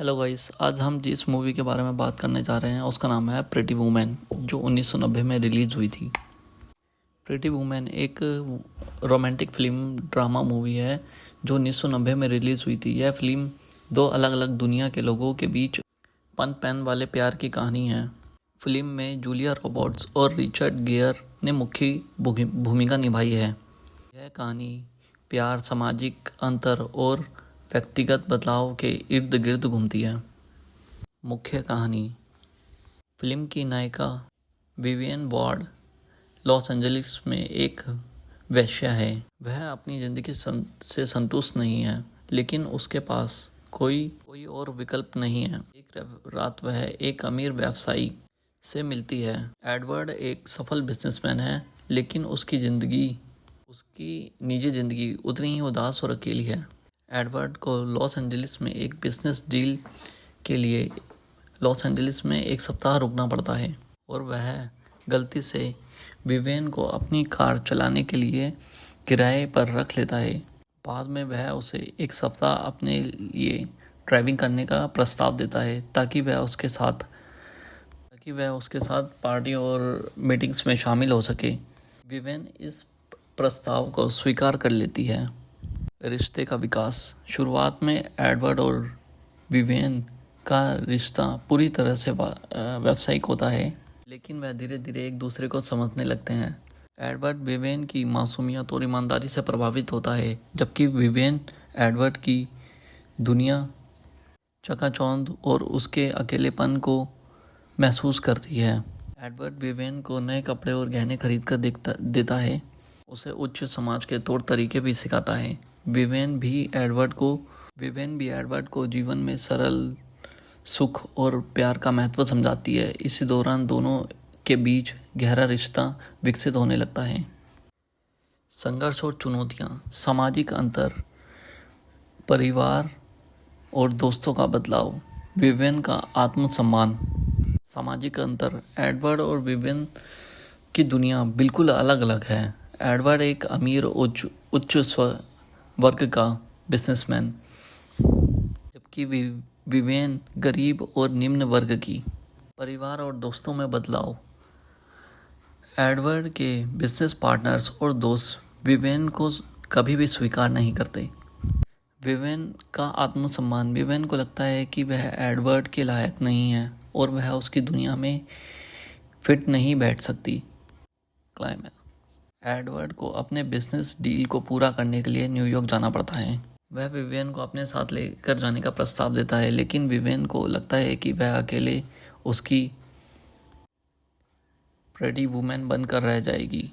Hello guys, आज हम जिस मूवी के बारे में बात करने जा रहे हैं उसका नाम है प्रिटी वुमेन, जो 1990 में रिलीज़ हुई थी। प्रिटी वुमेन एक रोमांटिक फिल्म ड्रामा मूवी है जो 1990 में रिलीज़ हुई थी। यह फिल्म दो अलग अलग दुनिया के लोगों के बीच पनपैन वाले प्यार की कहानी है। फिल्म में जूलिया रॉबर्ट्स और रिचर्ड गियर ने मुख्य भूमिका निभाई है। यह कहानी प्यार, सामाजिक अंतर और व्यक्तिगत बदलाव के इर्द गिर्द घूमती है। मुख्य कहानी: फिल्म की नायिका विवियन वार्ड लॉस एंजलिस में एक वेश्या है। वह अपनी ज़िंदगी से संतुष्ट नहीं है, लेकिन उसके पास कोई और विकल्प नहीं है। एक रात वह एक अमीर व्यवसायी से मिलती है। एडवर्ड एक सफल बिजनेसमैन है, लेकिन उसकी निजी ज़िंदगी उतनी ही उदास और अकेली है। एडवर्ड को लॉस एंजलिस में एक बिजनेस डील के लिए लॉस एंजलिस में एक सप्ताह रुकना पड़ता है और वह गलती से विवियन को अपनी कार चलाने के लिए किराए पर रख लेता है। बाद में वह उसे एक सप्ताह अपने लिए ड्राइविंग करने का प्रस्ताव देता है ताकि वह उसके साथ पार्टी और मीटिंग्स में शामिल हो सके। विवियन इस प्रस्ताव को स्वीकार कर लेती है। रिश्ते का विकास: शुरुआत में एडवर्ड और विवियन का रिश्ता पूरी तरह से व्यावसायिक होता है, लेकिन वह धीरे धीरे एक दूसरे को समझने लगते हैं। एडवर्ड विवियन की मासूमियत और ईमानदारी से प्रभावित होता है, जबकि विवियन एडवर्ड की दुनिया, चकाचौंध और उसके अकेलेपन को महसूस करती है। एडवर्ड विवियन को नए कपड़े और गहने खरीद कर देता है, उसे उच्च समाज के तौर तरीके भी सिखाता है। विवियन भी एडवर्ड को जीवन में सरल सुख और प्यार का महत्व समझाती है। इसी दौरान दोनों के बीच गहरा रिश्ता विकसित होने लगता है। संघर्ष और चुनौतियां: सामाजिक अंतर, परिवार और दोस्तों का बदलाव, विवियन का आत्मसम्मान। सामाजिक अंतर: एडवर्ड और विवियन की दुनिया बिल्कुल अलग अलग है। एडवर्ड एक अमीर उच्च वर्ग का बिजनेसमैन, जबकि विवियन गरीब और निम्न वर्ग की। परिवार और दोस्तों में बदलाव: एडवर्ड के बिजनेस पार्टनर्स और दोस्त विवियन को कभी भी स्वीकार नहीं करते। विवियन का आत्मसम्मान: विवियन को लगता है कि वह एडवर्ड के लायक नहीं है और वह उसकी दुनिया में फिट नहीं बैठ सकती। क्लाइमैक्स: एडवर्ड को अपने बिजनेस डील को पूरा करने के लिए न्यूयॉर्क जाना पड़ता है। वह विवियन को अपने साथ लेकर जाने का प्रस्ताव देता है, लेकिन विवियन को लगता है कि वह अकेले उसकी प्रिटी वुमेन बनकर रह जाएगी।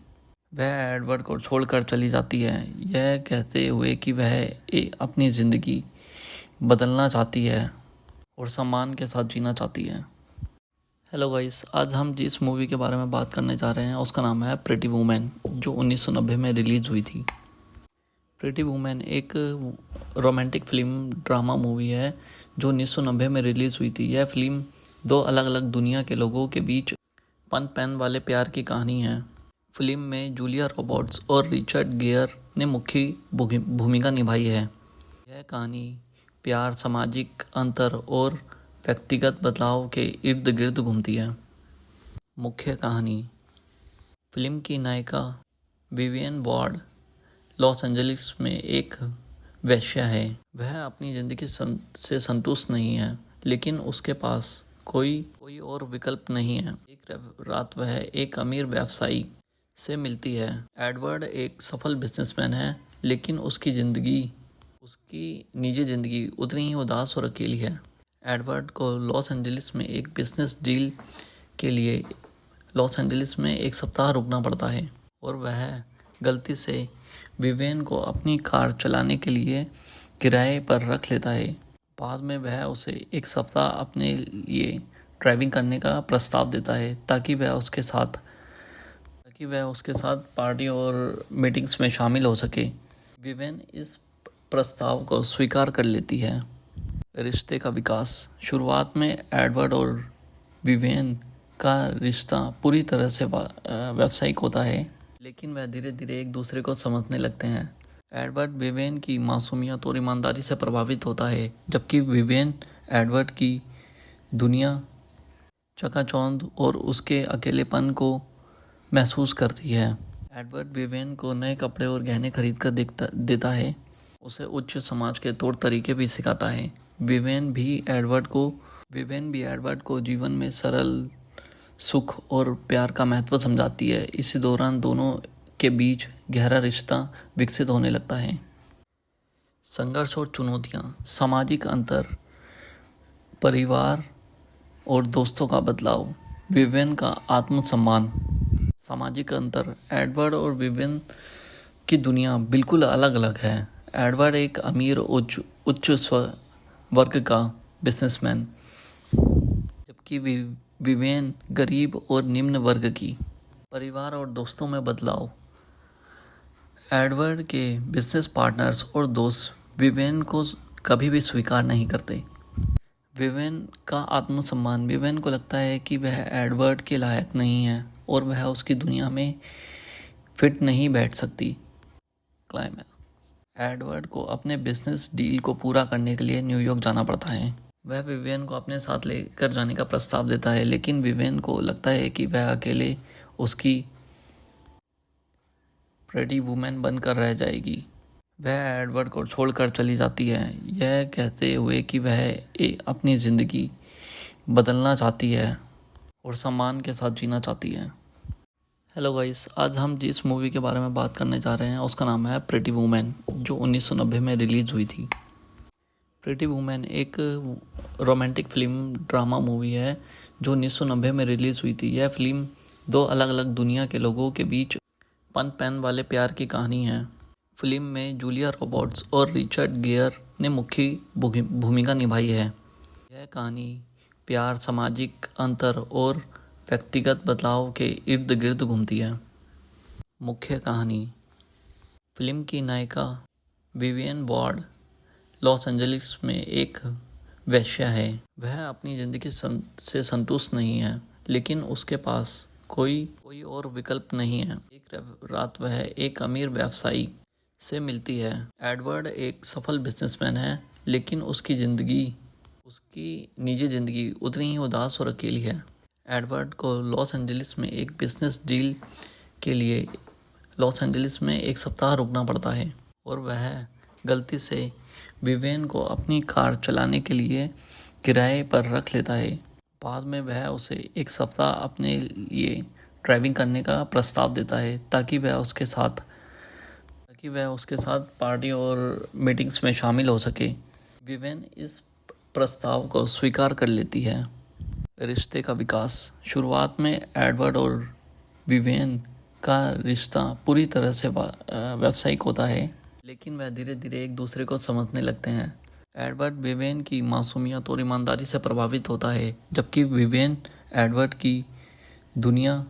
वह एडवर्ड को छोड़कर चली जाती है, यह कहते हुए कि वह अपनी ज़िंदगी बदलना चाहती है और सम्मान के साथ जीना चाहती है। हेलो गाइस, आज हम जिस मूवी के बारे में बात करने जा रहे हैं उसका नाम है प्रिटी वुमेन, जो 1990 में रिलीज़ हुई थी। प्रिटी वुमेन एक रोमांटिक फिल्म ड्रामा मूवी है जो 1990 में रिलीज़ हुई थी। यह फिल्म दो अलग अलग दुनिया के लोगों के बीच पनपैन वाले प्यार की कहानी है। फिल्म में जूलिया रॉबर्ट्स और रिचर्ड गियर ने मुख्य भूमिका निभाई है। यह कहानी प्यार, सामाजिक अंतर और व्यक्तिगत बदलाव के इर्द गिर्द घूमती है। मुख्य कहानी: फिल्म की नायिका विवियन वार्ड लॉस एंजलिस में एक वेश्या है। वह अपनी ज़िंदगी से संतुष्ट नहीं है, लेकिन उसके पास कोई और विकल्प नहीं है। एक रात वह एक अमीर व्यवसायी से मिलती है। एडवर्ड एक सफल बिजनेसमैन है, लेकिन उसकी निजी ज़िंदगी उतनी ही उदास और अकेली है। एडवर्ड को लॉस एंजलिस में एक बिजनेस डील के लिए लॉस एंजलिस में एक सप्ताह रुकना पड़ता है और वह गलती से विवियन को अपनी कार चलाने के लिए किराए पर रख लेता है। बाद में वह उसे एक सप्ताह अपने लिए ड्राइविंग करने का प्रस्ताव देता है ताकि वह उसके साथ पार्टी और मीटिंग्स में शामिल हो सके। विवियन इस प्रस्ताव को स्वीकार कर लेती है। रिश्ते का विकास: शुरुआत में एडवर्ड और विवियन का रिश्ता पूरी तरह से व्यावसायिक होता है, लेकिन वह धीरे धीरे एक दूसरे को समझने लगते हैं। एडवर्ड विवियन की मासूमियत और ईमानदारी से प्रभावित होता है, जबकि विवियन एडवर्ड की दुनिया चकाचौंध और उसके अकेलेपन को महसूस करती है। एडवर्ड विवेन को नए कपड़े और गहने खरीद कर देता है, उसे उच्च समाज के तौर तरीके भी सिखाता है। विवेन भी एडवर्ड को जीवन में सरल सुख और प्यार का महत्व समझाती है। इसी दौरान दोनों के बीच गहरा रिश्ता विकसित होने लगता है। संघर्ष और चुनौतियाँ, सामाजिक अंतर, परिवार और दोस्तों का बदलाव, विवेन का आत्मसम्मान। सामाजिक अंतर, एडवर्ड और विवेन की दुनिया बिल्कुल अलग अलग है। एडवर्ड एक अमीर उच्च वर्ग का बिजनेसमैन, जबकि विवेन गरीब और निम्न वर्ग की। परिवार और दोस्तों में बदलाव, एडवर्ड के बिजनेस पार्टनर्स और दोस्त विवेन को कभी भी स्वीकार नहीं करते। विवेन का आत्मसम्मान, विवेन को लगता है कि वह एडवर्ड के लायक नहीं है और वह उसकी दुनिया में फिट नहीं बैठ सकती। क्लाइमैक्स, एडवर्ड को अपने बिजनेस डील को पूरा करने के लिए न्यूयॉर्क जाना पड़ता है। वह विवेन को अपने साथ लेकर जाने का प्रस्ताव देता है, लेकिन विवेन को लगता है कि वह अकेले उसकी प्रेटी वुमेन बनकर रह जाएगी। वह एडवर्ड को छोड़कर चली जाती है, यह कहते हुए कि वह अपनी ज़िंदगी बदलना चाहती है और सम्मान के साथ जीना चाहती है। हेलो गाइस, आज हम जिस मूवी के बारे में बात करने जा रहे हैं उसका नाम है प्रेटी वुमेन, जो 1990 में रिलीज़ हुई थी। प्रेटी वुमेन एक रोमांटिक फिल्म ड्रामा मूवी है जो 1990 में रिलीज़ हुई थी। यह फिल्म दो अलग अलग दुनिया के लोगों के बीच पनपैन वाले प्यार की कहानी है। फिल्म में जूलिया रॉबर्ट्स और रिचर्ड गियर ने मुख्य भूमिका निभाई है। यह कहानी प्यार, सामाजिक अंतर और व्यक्तिगत बदलाव के इर्द गिर्द घूमती है। मुख्य कहानी, फिल्म की नायिका विवियन वार्ड लॉस एंजलिस में एक वेश्या है। वह अपनी ज़िंदगी से संतुष्ट नहीं है, लेकिन उसके पास कोई और विकल्प नहीं है। एक रात वह एक अमीर व्यवसायी से मिलती है। एडवर्ड एक सफल बिजनेसमैन है, लेकिन उसकी निजी ज़िंदगी उतनी ही उदास और अकेली है। एडवर्ड को लॉस एंजलिस में एक बिजनेस डील के लिए लॉस एंजलिस में एक सप्ताह रुकना पड़ता है और वह गलती से विवेन को अपनी कार चलाने के लिए किराए पर रख लेता है। बाद में वह उसे एक सप्ताह अपने लिए ड्राइविंग करने का प्रस्ताव देता है ताकि वह उसके साथ पार्टी और मीटिंग्स में शामिल हो सके। विवेन इस प्रस्ताव को स्वीकार कर लेती है। रिश्ते का विकास, शुरुआत में एडवर्ड और विवेन का रिश्ता पूरी तरह से व्यावसायिक होता है, लेकिन वह धीरे धीरे एक दूसरे को समझने लगते हैं। एडवर्ड विवेन की मासूमियत और ईमानदारी से प्रभावित होता है, जबकि विवेन एडवर्ड की दुनिया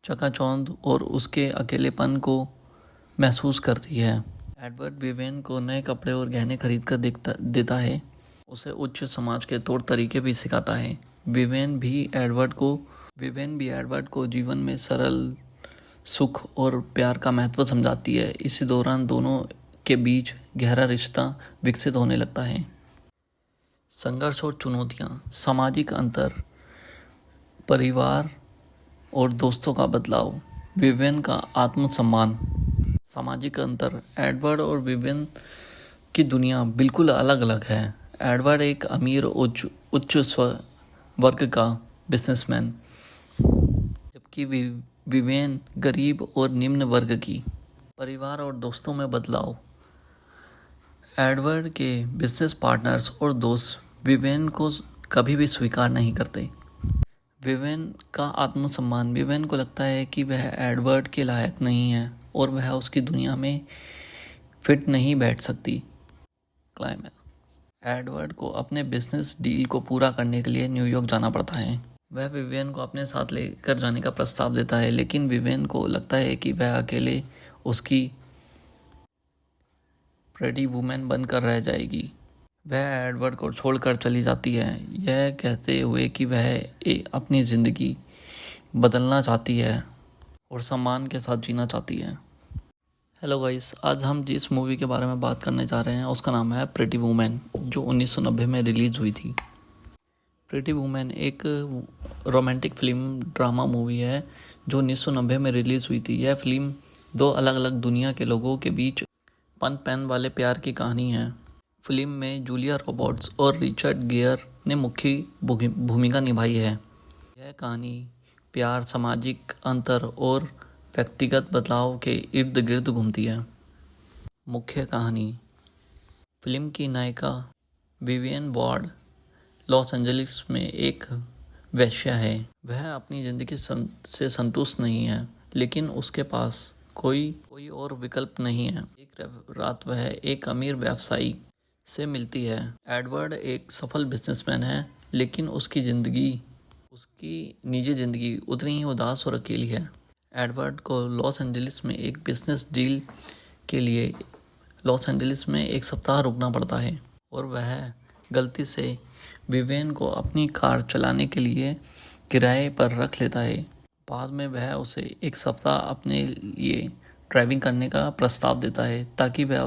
चकाचौंध और उसके अकेलेपन को महसूस करती है। एडवर्ड विवेन को नए कपड़े और गहने खरीद कर देता है, उसे उच्च समाज के तौर तरीके भी सिखाता है। विवेन भी एडवर्ड को जीवन में सरल सुख और प्यार का महत्व समझाती है। इसी दौरान दोनों के बीच गहरा रिश्ता विकसित होने लगता है। संघर्ष और चुनौतियाँ, सामाजिक अंतर, परिवार और दोस्तों का बदलाव, विवेन का आत्मसम्मान। सामाजिक अंतर, एडवर्ड और विवेन की दुनिया बिल्कुल अलग अलग है। एडवर्ड एक अमीर उच्च वर्ग का बिजनेसमैन, जबकि विवेन गरीब और निम्न वर्ग की। परिवार और दोस्तों में बदलाव, एडवर्ड के बिजनेस पार्टनर्स और दोस्त विवेन को कभी भी स्वीकार नहीं करते। विवेन का आत्मसम्मान, विवेन को लगता है कि वह एडवर्ड के लायक नहीं है और वह उसकी दुनिया में फिट नहीं बैठ सकती। क्लाइमैक्स, एडवर्ड को अपने बिजनेस डील को पूरा करने के लिए न्यूयॉर्क जाना पड़ता है। वह विवेन को अपने साथ लेकर जाने का प्रस्ताव देता है, लेकिन विवेन को लगता है कि वह अकेले उसकी प्रेटी वुमेन बनकर रह जाएगी। वह एडवर्ड को छोड़कर चली जाती है, यह कहते हुए कि वह अपनी ज़िंदगी बदलना चाहती है और सम्मान के साथ जीना चाहती है। हेलो गाइस, आज हम जिस मूवी के बारे में बात करने जा रहे हैं उसका नाम है प्रिटी वुमेन, जो 1990 में रिलीज़ हुई थी। प्रिटी वुमेन एक रोमांटिक फिल्म ड्रामा मूवी है जो 1990 में रिलीज़ हुई थी। यह फिल्म दो अलग अलग दुनिया के लोगों के बीच पन पैन वाले प्यार की कहानी है। फिल्म में जूलिया रॉबर्ट्स और रिचर्ड गियर ने मुख्य भूमिका निभाई है। यह कहानी प्यार, सामाजिक अंतर और व्यक्तिगत बदलाव के इर्द गिर्द घूमती है। मुख्य कहानी: फिल्म की नायिका विवियन वार्ड लॉस एंजलिस में एक वेश्या है। वह अपनी ज़िंदगी से संतुष्ट नहीं है, लेकिन उसके पास कोई और विकल्प नहीं है। एक रात वह एक अमीर व्यवसायी से मिलती है। एडवर्ड एक सफल बिजनेसमैन है, लेकिन उसकी निजी ज़िंदगी उतनी ही उदास और अकेली है। एडवर्ड को लॉस एंजलिस में एक बिजनेस डील के लिए लॉस एंजलिस में एक सप्ताह रुकना पड़ता है और वह गलती से विवेन को अपनी कार चलाने के लिए किराए पर रख लेता है। बाद में वह उसे एक सप्ताह अपने लिए ड्राइविंग करने का प्रस्ताव देता है ताकि वह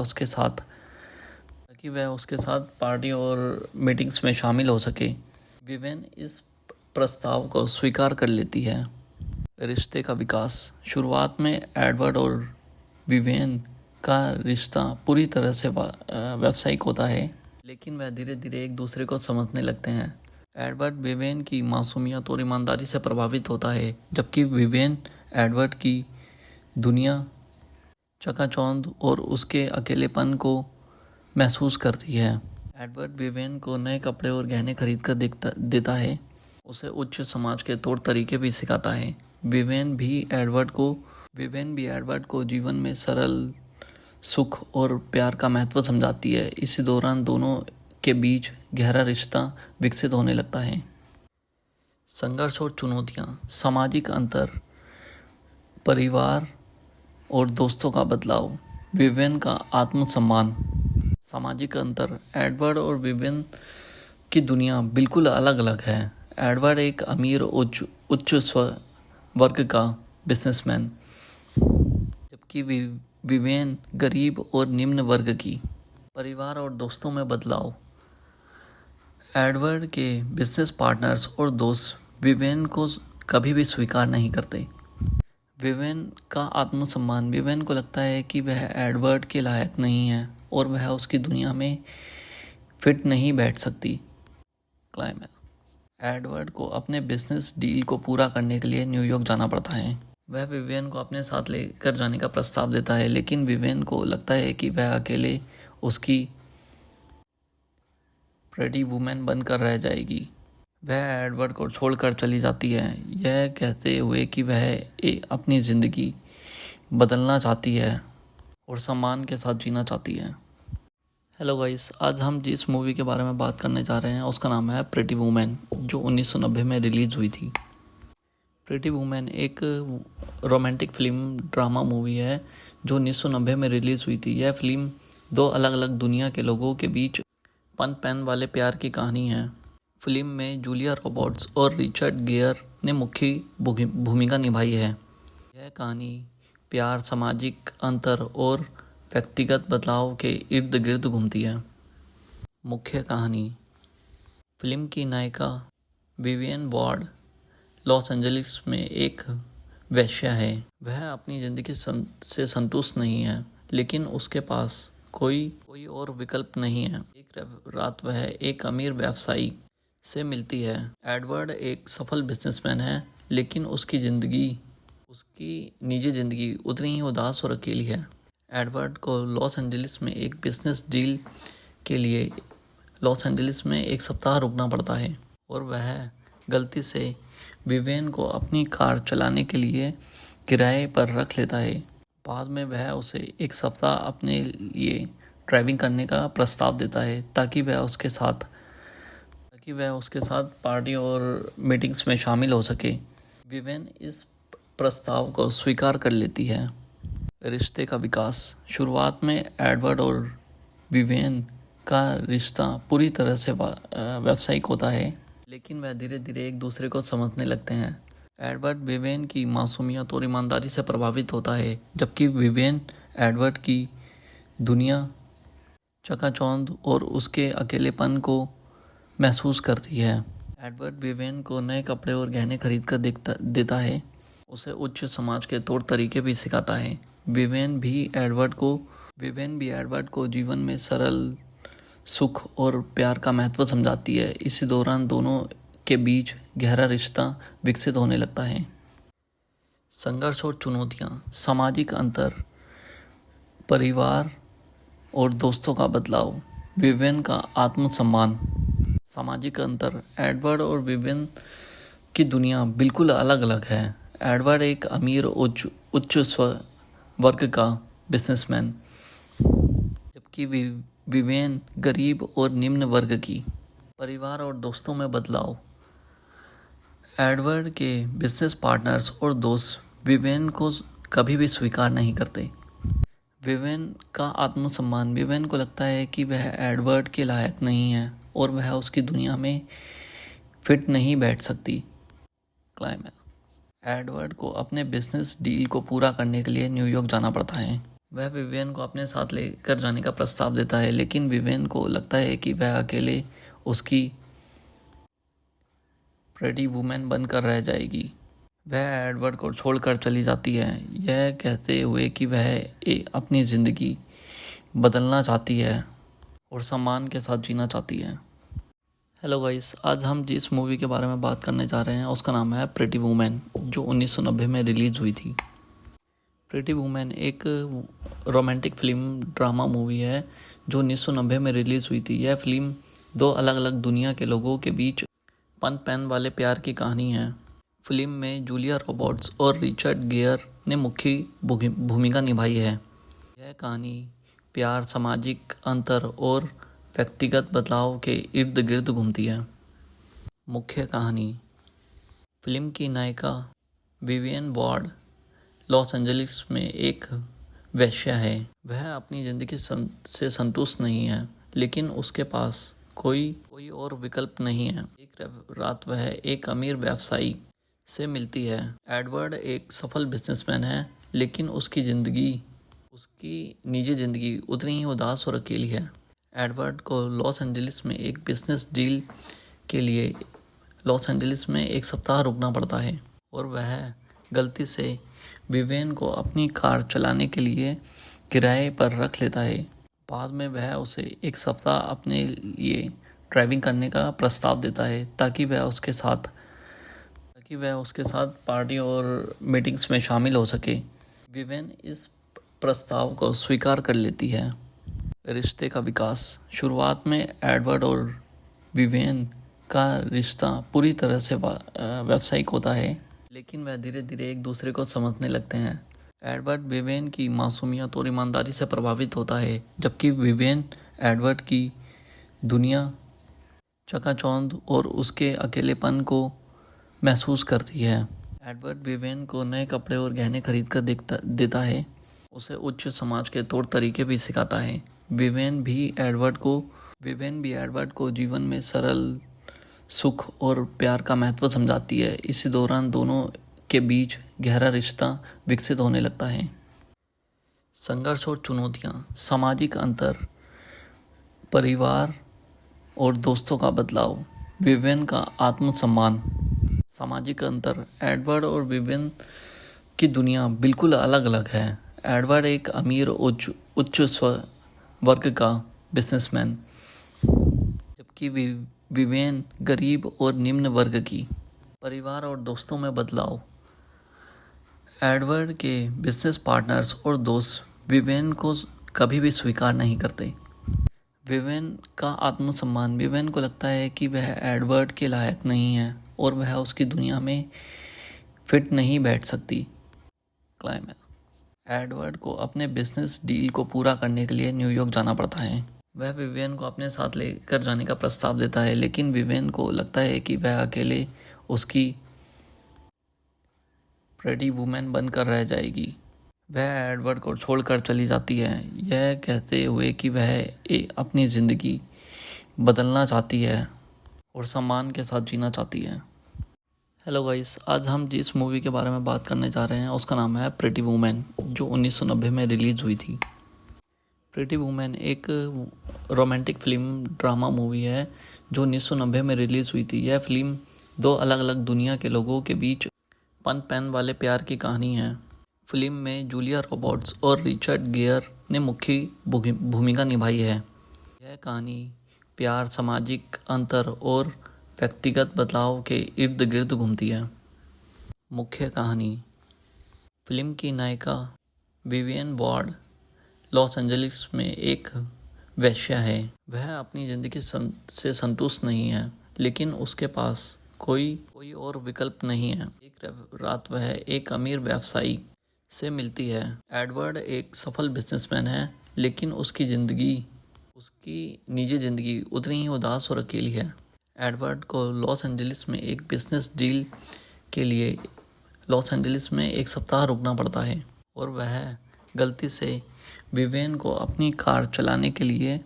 उसके साथ पार्टी और मीटिंग्स में शामिल हो सके। विवेन इस प्रस्ताव को स्वीकार कर लेती है। रिश्ते का विकास: शुरुआत में एडवर्ड और विवियन का रिश्ता पूरी तरह से व्यावसायिक होता है, लेकिन वह धीरे धीरे एक दूसरे को समझने लगते हैं। एडवर्ड विवियन की मासूमियत और ईमानदारी से प्रभावित होता है, जबकि विवियन एडवर्ड की दुनिया, चकाचौंध और उसके अकेलेपन को महसूस करती है। एडवर्ड विवियन को नए कपड़े और गहने खरीद कर देता है, उसे उच्च समाज के तौर तरीके भी सिखाता है। विवेन भी एडवर्ड को जीवन में सरल सुख और प्यार का महत्व समझाती है। इसी दौरान दोनों के बीच गहरा रिश्ता विकसित होने लगता है। संघर्ष और चुनौतियाँ: सामाजिक अंतर, परिवार और दोस्तों का बदलाव, विवेन का आत्मसम्मान। सामाजिक अंतर: एडवर्ड और विवेन की दुनिया बिल्कुल अलग अलग है। एडवर्ड एक अमीर उच्च वर्ग का बिजनेसमैन, जबकि विवेन गरीब और निम्न वर्ग की। परिवार और दोस्तों में बदलाव: एडवर्ड के बिजनेस पार्टनर्स और दोस्त विवेन को कभी भी स्वीकार नहीं करते। विवेन का आत्मसम्मान: विवेन को लगता है कि वह एडवर्ड के लायक नहीं है और वह उसकी दुनिया में फिट नहीं बैठ सकती। क्लाइमैक्स: एडवर्ड को अपने बिजनेस डील को पूरा करने के लिए न्यूयॉर्क जाना पड़ता है। वह विवियन को अपने साथ लेकर जाने का प्रस्ताव देता है, लेकिन विवियन को लगता है कि वह अकेले उसकी प्रेटी वुमेन बनकर रह जाएगी। वह एडवर्ड को छोड़कर चली जाती है, यह कहते हुए कि वह अपनी ज़िंदगी बदलना चाहती है और सम्मान के साथ जीना चाहती है। हेलो गाइस, आज हम जिस मूवी के बारे में बात करने जा रहे हैं उसका नाम है प्रिटी वुमेन, जो 1990 में रिलीज़ हुई थी। प्रिटी वुमेन एक रोमांटिक फिल्म ड्रामा मूवी है जो 1990 में रिलीज़ हुई थी। यह फिल्म दो अलग अलग दुनिया के लोगों के बीच पन पैन वाले प्यार की कहानी है। फिल्म में जूलिया रॉबर्ट्स और रिचर्ड गियर ने मुख्य भूमिका निभाई है। यह कहानी प्यार, सामाजिक अंतर और व्यक्तिगत बदलाव के इर्द गिर्द घूमती है। मुख्य कहानी: फिल्म की नायिका विवियन वार्ड लॉस एंजलिस में एक वेश्या है। वह अपनी ज़िंदगी से संतुष्ट नहीं है, लेकिन उसके पास कोई और विकल्प नहीं है। एक रात वह एक अमीर व्यवसायी से मिलती है। एडवर्ड एक सफल बिजनेसमैन है, लेकिन उसकी निजी ज़िंदगी उतनी ही उदास और अकेली है। एडवर्ड को लॉस एंजलिस में एक बिजनेस डील के लिए लॉस एंजलिस में एक सप्ताह रुकना पड़ता है और वह गलती से विवेन को अपनी कार चलाने के लिए किराए पर रख लेता है। बाद में वह उसे एक सप्ताह अपने लिए ड्राइविंग करने का प्रस्ताव देता है ताकि वह उसके साथ पार्टी और मीटिंग्स में शामिल हो सके। विवेन इस प्रस्ताव को स्वीकार कर लेती है। रिश्ते का विकास: शुरुआत में एडवर्ड और विवियन का रिश्ता पूरी तरह से व्यावसायिक होता है, लेकिन वह धीरे धीरे एक दूसरे को समझने लगते हैं। एडवर्ड विवेन की मासूमियत और ईमानदारी से प्रभावित होता है, जबकि विवेन एडवर्ड की दुनिया चकाचौंध और उसके अकेलेपन को महसूस करती है। एडवर्ड विवेन को नए कपड़े और गहने खरीद कर देता है, उसे उच्च समाज के तौर तरीके भी सिखाता है। विवेन भी एडवर्ड को जीवन में सरल सुख और प्यार का महत्व समझाती है। इसी दौरान दोनों के बीच गहरा रिश्ता विकसित होने लगता है। संघर्ष और चुनौतियाँ, सामाजिक अंतर, परिवार और दोस्तों का बदलाव, विवेन का आत्मसम्मान। सामाजिक अंतर, एडवर्ड और विवेन की दुनिया बिल्कुल अलग अलग है। एडवर्ड एक अमीर उच्च वर्ग का बिजनेसमैन, जबकि विवेन गरीब और निम्न वर्ग की। परिवार और दोस्तों में बदलाव, एडवर्ड के बिजनेस पार्टनर्स और दोस्त विवेन को कभी भी स्वीकार नहीं करते। विवेन का आत्मसम्मान, विवेन को लगता है कि वह एडवर्ड के लायक नहीं है और वह उसकी दुनिया में फिट नहीं बैठ सकती। क्लाइमैक्स, एडवर्ड को अपने बिजनेस डील को पूरा करने के लिए न्यूयॉर्क जाना पड़ता है। वह विवेन को अपने साथ लेकर जाने का प्रस्ताव देता है, लेकिन विवेन को लगता है कि वह अकेले उसकी प्रेटी वुमेन बनकर रह जाएगी। वह एडवर्ड को छोड़कर चली जाती है, यह कहते हुए कि वह अपनी ज़िंदगी बदलना चाहती है और सम्मान के साथ जीना चाहती है। हेलो गाइस, आज हम जिस मूवी के बारे में बात करने जा रहे हैं उसका नाम है प्रेटी वुमेन, जो 1990 में रिलीज़ हुई थी। प्रेटी वुमेन एक रोमांटिक फिल्म ड्रामा मूवी है जो 1990 में रिलीज़ हुई थी। यह फिल्म दो अलग अलग दुनिया के लोगों के बीच पनपैन वाले प्यार की कहानी है। फिल्म में जूलिया रॉबर्ट्स और रिचर्ड गियर ने मुख्य भूमिका निभाई है। यह कहानी प्यार, सामाजिक अंतर और व्यक्तिगत बदलाव के इर्द गिर्द घूमती है। मुख्य कहानी, फिल्म की नायिका विवियन वार्ड लॉस एंजलिस में एक वेश्या है। वह अपनी ज़िंदगी से संतुष्ट नहीं है, लेकिन उसके पास कोई और विकल्प नहीं है। एक रात वह एक अमीर व्यवसायी से मिलती है। एडवर्ड एक सफल बिजनेसमैन है, लेकिन उसकी निजी ज़िंदगी उतनी ही उदास और अकेली है। एडवर्ड को लॉस एंजलिस में एक बिजनेस डील के लिए लॉस एंजलिस में एक सप्ताह रुकना पड़ता है और वह गलती से विवेन को अपनी कार चलाने के लिए किराए पर रख लेता है। बाद में वह उसे एक सप्ताह अपने लिए ड्राइविंग करने का प्रस्ताव देता है ताकि वह उसके साथ पार्टी और मीटिंग्स में शामिल हो सके। विवेन इस प्रस्ताव को स्वीकार कर लेती है। रिश्ते का विकास, शुरुआत में एडवर्ड और विवेन का रिश्ता पूरी तरह से व्यावसायिक होता है, लेकिन वह धीरे धीरे एक दूसरे को समझने लगते हैं। एडवर्ड विवेन की मासूमियत और ईमानदारी से प्रभावित होता है, जबकि विवेन एडवर्ड की दुनिया चकाचौंध और उसके अकेलेपन को महसूस करती है। एडवर्ड विवेन को नए कपड़े और गहने खरीद कर देता है, उसे उच्च समाज के तौर तरीके भी सिखाता है। विवेन भी एडवर्ड को जीवन में सरल सुख और प्यार का महत्व समझाती है। इसी दौरान दोनों के बीच गहरा रिश्ता विकसित होने लगता है। संघर्ष और चुनौतियाँ, सामाजिक अंतर, परिवार और दोस्तों का बदलाव, विवेन का आत्मसम्मान। सामाजिक अंतर, एडवर्ड और विवेन की दुनिया बिल्कुल अलग अलग है। एडवर्ड एक अमीर उच्च वर्ग का बिजनेसमैन, जबकि विवेन गरीब और निम्न वर्ग की। परिवार और दोस्तों में बदलाव, एडवर्ड के बिजनेस पार्टनर्स और दोस्त विवेन को कभी भी स्वीकार नहीं करते। विवेन का आत्मसम्मान, विवेन को लगता है कि वह एडवर्ड के लायक नहीं है और वह उसकी दुनिया में फिट नहीं बैठ सकती। क्लाइमैक्स, एडवर्ड को अपने बिजनेस डील को पूरा करने के लिए न्यूयॉर्क जाना पड़ता है। वह विवेन को अपने साथ लेकर जाने का प्रस्ताव देता है, लेकिन विवेन को लगता है कि वह अकेले उसकी प्रेटी वुमेन बनकर रह जाएगी। वह एडवर्ड को छोड़कर चली जाती है, यह कहते हुए कि वह अपनी ज़िंदगी बदलना चाहती है और सम्मान के साथ जीना चाहती है। हेलो गाइस, आज हम जिस मूवी के बारे में बात करने जा रहे हैं उसका नाम है प्रिटी वुमेन, जो 1990 में रिलीज़ हुई थी। प्रिटी वुमेन एक रोमांटिक फिल्म ड्रामा मूवी है जो 1990 में रिलीज़ हुई थी। यह फिल्म दो अलग अलग दुनिया के लोगों के बीच पन पैन वाले प्यार की कहानी है। फिल्म में जूलिया रॉबर्ट्स और रिचर्ड गियर ने मुख्य भूमिका निभाई है। यह कहानी प्यार, सामाजिक अंतर और व्यक्तिगत बदलाव के इर्द गिर्द घूमती है। मुख्य कहानी: फिल्म की नायिका विवियन वार्ड लॉस एंजलिस में एक वेश्या है। वह अपनी ज़िंदगी से संतुष्ट नहीं है, लेकिन उसके पास कोई और विकल्प नहीं है। एक रात वह एक अमीर व्यवसायी से मिलती है। एडवर्ड एक सफल बिजनेसमैन है, लेकिन उसकी निजी ज़िंदगी उतनी ही उदास और अकेली है। एडवर्ड को लॉस एंजलिस में एक बिजनेस डील के लिए लॉस एंजलिस में एक सप्ताह रुकना पड़ता है और वह गलती से विवियन को अपनी कार चलाने के लिए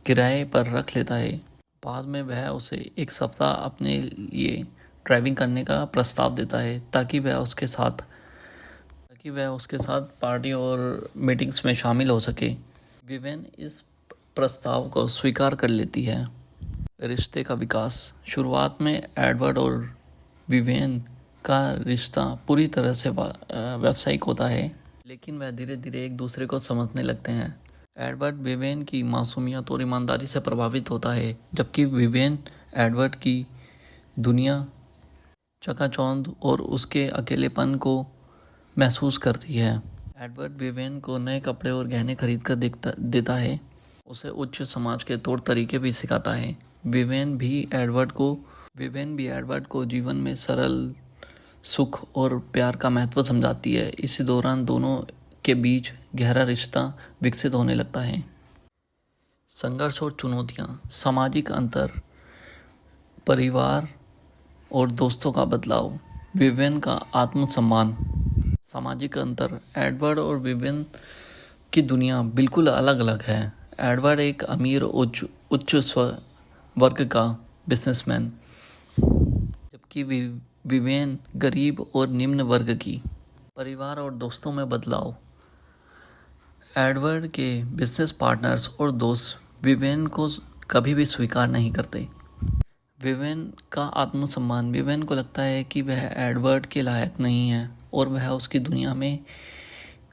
किराए पर रख लेता है। बाद में वह उसे एक सप्ताह अपने लिए ड्राइविंग करने का प्रस्ताव देता है ताकि वह उसके साथ पार्टी और मीटिंग्स में शामिल हो सके। विवियन इस प्रस्ताव को स्वीकार कर लेती है। रिश्ते का विकास: शुरुआत में एडवर्ड और विवियन का रिश्ता पूरी तरह से व्यावसायिक होता है, लेकिन वह धीरे धीरे एक दूसरे को समझने लगते हैं। एडवर्ड विवियन की मासूमियत और ईमानदारी से प्रभावित होता है, जबकि विवियन एडवर्ड की दुनिया, चकाचौंध और उसके अकेलेपन को महसूस करती है। एडवर्ड विवियन को नए कपड़े और गहने खरीद कर देता है, उसे उच्च समाज के तौर तरीके भी सिखाता है। विवियन भी एडवर्ड को जीवन में सरल सुख और प्यार का महत्व समझाती है। इसी दौरान दोनों के बीच गहरा रिश्ता विकसित होने लगता है। संघर्ष और चुनौतियाँ: सामाजिक अंतर, परिवार और दोस्तों का बदलाव, विवियन का आत्मसम्मान। सामाजिक अंतर: एडवर्ड और विवियन की दुनिया बिल्कुल अलग अलग है। एडवर्ड एक अमीर उच्च वर्ग का बिजनेसमैन, जबकि विवियन गरीब और निम्न वर्ग की। परिवार और दोस्तों में बदलाव: एडवर्ड के बिजनेस पार्टनर्स और दोस्त विवियन को कभी भी स्वीकार नहीं करते। विवियन का आत्मसम्मान: विवियन को लगता है कि वह एडवर्ड के लायक नहीं है और वह उसकी दुनिया में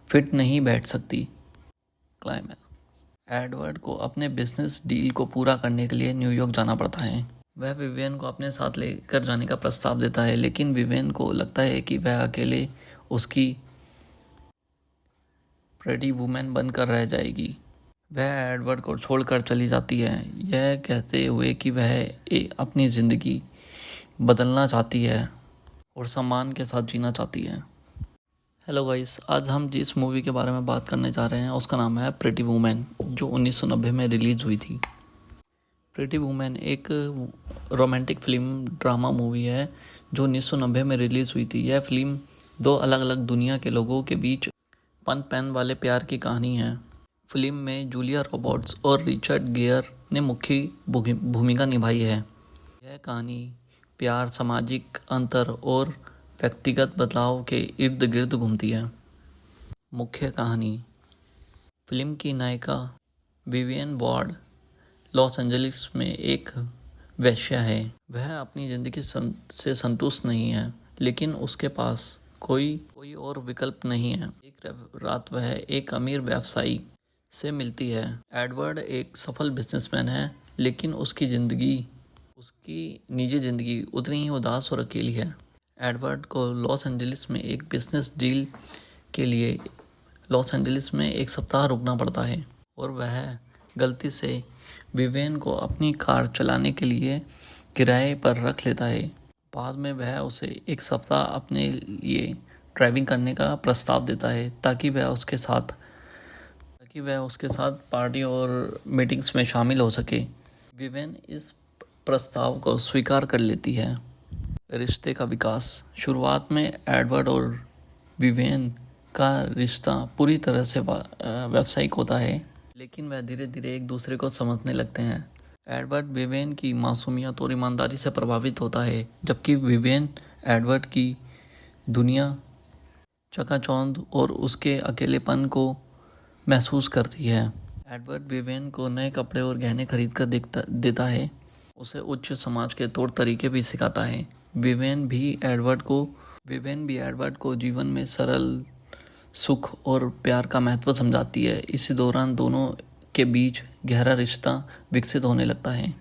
फिट नहीं बैठ सकती। क्लाइमैक्स: एडवर्ड को अपने बिजनेस डील को पूरा करने के लिए न्यूयॉर्क जाना पड़ता है। वह विवियन को अपने साथ लेकर जाने का प्रस्ताव देता है, लेकिन विवियन को लगता है कि वह अकेले उसकी प्रिटी वुमेन बनकर रह जाएगी। वह एडवर्ड को छोड़कर चली जाती है, यह कहते हुए कि वह अपनी ज़िंदगी बदलना चाहती है और सम्मान के साथ जीना चाहती है। हेलो गाइस, आज हम जिस मूवी के बारे में बात करने जा रहे हैं उसका नाम है प्रिटी वुमेन, जो 1990 में रिलीज़ हुई थी। प्रिटी वुमेन एक रोमांटिक फिल्म ड्रामा मूवी है जो 1990 में रिलीज़ हुई थी। यह फिल्म दो अलग अलग दुनिया के लोगों के बीच पन पैन वाले प्यार की कहानी है। फिल्म में जूलिया रॉबर्ट्स और रिचर्ड गियर ने मुख्य भूमिका निभाई है। यह कहानी प्यार, सामाजिक अंतर और व्यक्तिगत बदलाव के इर्द गिर्द घूमती है। मुख्य कहानी: फिल्म की नायिका विवियन वार्ड लॉस एंजलिस में एक वेश्या है। वह अपनी ज़िंदगी से संतुष्ट नहीं है, लेकिन उसके पास कोई और विकल्प नहीं है। एक रात वह एक अमीर व्यवसायी से मिलती है। एडवर्ड एक सफल बिजनेसमैन है, लेकिन उसकी निजी ज़िंदगी उतनी ही उदास और अकेली है। एडवर्ड को लॉस एंजलिस में एक बिजनेस डील के लिए लॉस एंजलिस में एक सप्ताह रुकना पड़ता है और वह गलती से विवियन को अपनी कार चलाने के लिए किराए पर रख लेता है। बाद में वह उसे एक सप्ताह अपने लिए ड्राइविंग करने का प्रस्ताव देता है ताकि वह उसके साथ पार्टी और मीटिंग्स में शामिल हो सके। विवियन इस प्रस्ताव को स्वीकार कर लेती है। रिश्ते का विकास: शुरुआत में एडवर्ड और विवियन का रिश्ता पूरी तरह से व्यावसायिक होता है, लेकिन वह धीरे धीरे एक दूसरे को समझने लगते हैं। एडवर्ड विवियन की मासूमियत और ईमानदारी से प्रभावित होता है, जबकि विवियन एडवर्ड की दुनिया चकाचौंध और उसके अकेलेपन को महसूस करती है। एडवर्ड विवेन को नए कपड़े और गहने खरीद कर देता है, उसे उच्च समाज के तौर तरीके भी सिखाता है। विवेन भी एडवर्ड को जीवन में सरल सुख और प्यार का महत्व समझाती है। इसी दौरान दोनों के बीच गहरा रिश्ता विकसित होने लगता है।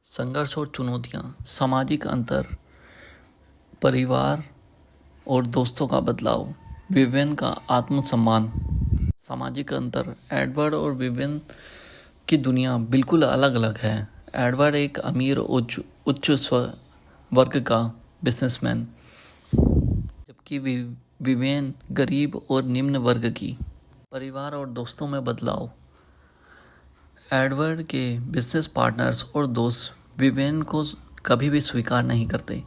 संघर्ष और चुनौतियाँ, सामाजिक अंतर, परिवार और दोस्तों का बदलाव, विवेन का आत्मसम्मान। सामाजिक अंतर, एडवर्ड और विवेन की दुनिया बिल्कुल अलग अलग है। एडवर्ड एक अमीर उच्च वर्ग का बिजनेसमैन, जबकि विवेन गरीब और निम्न वर्ग की। परिवार और दोस्तों में बदलाव, एडवर्ड के बिजनेस पार्टनर्स और दोस्त विवेन को कभी भी स्वीकार नहीं करते।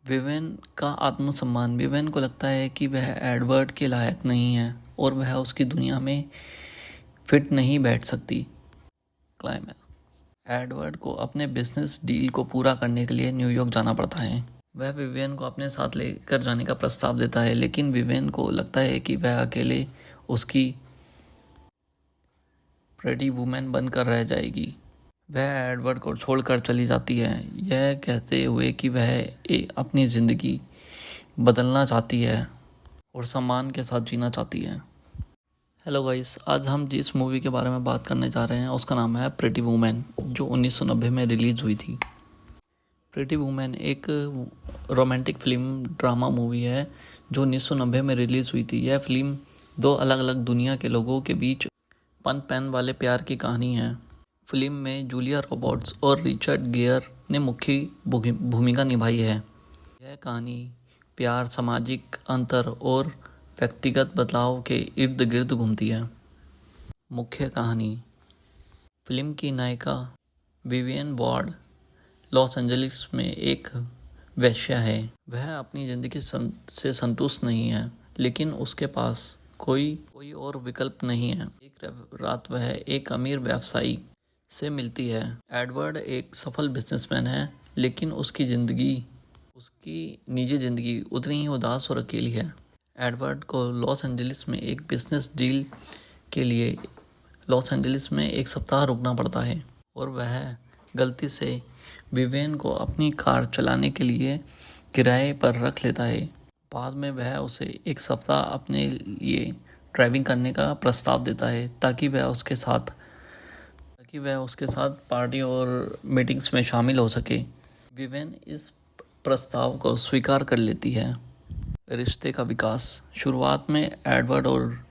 विवेन का आत्मसम्मान, विवेन को लगता है कि वह एडवर्ड के लायक नहीं है और वह उसकी दुनिया में फिट नहीं बैठ सकती। क्लाइमैक्स, एडवर्ड को अपने बिजनेस डील को पूरा करने के लिए न्यूयॉर्क जाना पड़ता है। वह विवेन को अपने साथ लेकर जाने का प्रस्ताव देता है, लेकिन विवेन को लगता है कि वह अकेले उसकी प्रेटी वुमेन बनकर रह जाएगी। वह एडवर्ड को छोड़कर चली जाती है, यह कहते हुए कि वह अपनी ज़िंदगी बदलना चाहती है और सम्मान के साथ जीना चाहती है। हेलो गाइस, आज हम जिस मूवी के बारे में बात करने जा रहे हैं उसका नाम है प्रेटी वुमेन, जो 1990 में रिलीज़ हुई थी। प्रेटी वुमेन एक रोमांटिक फिल्म ड्रामा मूवी है जो 1990 में रिलीज़ हुई थी। यह फिल्म दो अलग अलग दुनिया के लोगों के बीच पनपैन वाले प्यार की कहानी है। फिल्म में जूलिया रॉबर्ट्स और रिचर्ड गियर ने मुख्य भूमिका निभाई है। यह कहानी प्यार, सामाजिक अंतर और व्यक्तिगत बदलाव के इर्द गिर्द घूमती है। मुख्य कहानी, फिल्म की नायिका विवियन वार्ड लॉस एंजलिस में एक वेश्या है। वह अपनी ज़िंदगी से संतुष्ट नहीं है, लेकिन उसके पास कोई और विकल्प नहीं है। एक रात वह एक अमीर व्यवसायी से मिलती है। एडवर्ड एक सफल बिजनेसमैन है, लेकिन उसकी निजी ज़िंदगी उतनी ही उदास और अकेली है। एडवर्ड को लॉस एंजलिस में एक बिजनेस डील के लिए लॉस एंजलिस में एक सप्ताह रुकना पड़ता है और वह गलती से विवेन को अपनी कार चलाने के लिए किराए पर रख लेता है। बाद में वह उसे एक सप्ताह अपने लिए ड्राइविंग करने का प्रस्ताव देता है ताकि वह उसके साथ पार्टी और मीटिंग्स में शामिल हो सके। विवेन इस प्रस्ताव को स्वीकार कर लेती है। रिश्ते का विकास, शुरुआत में एडवर्ड और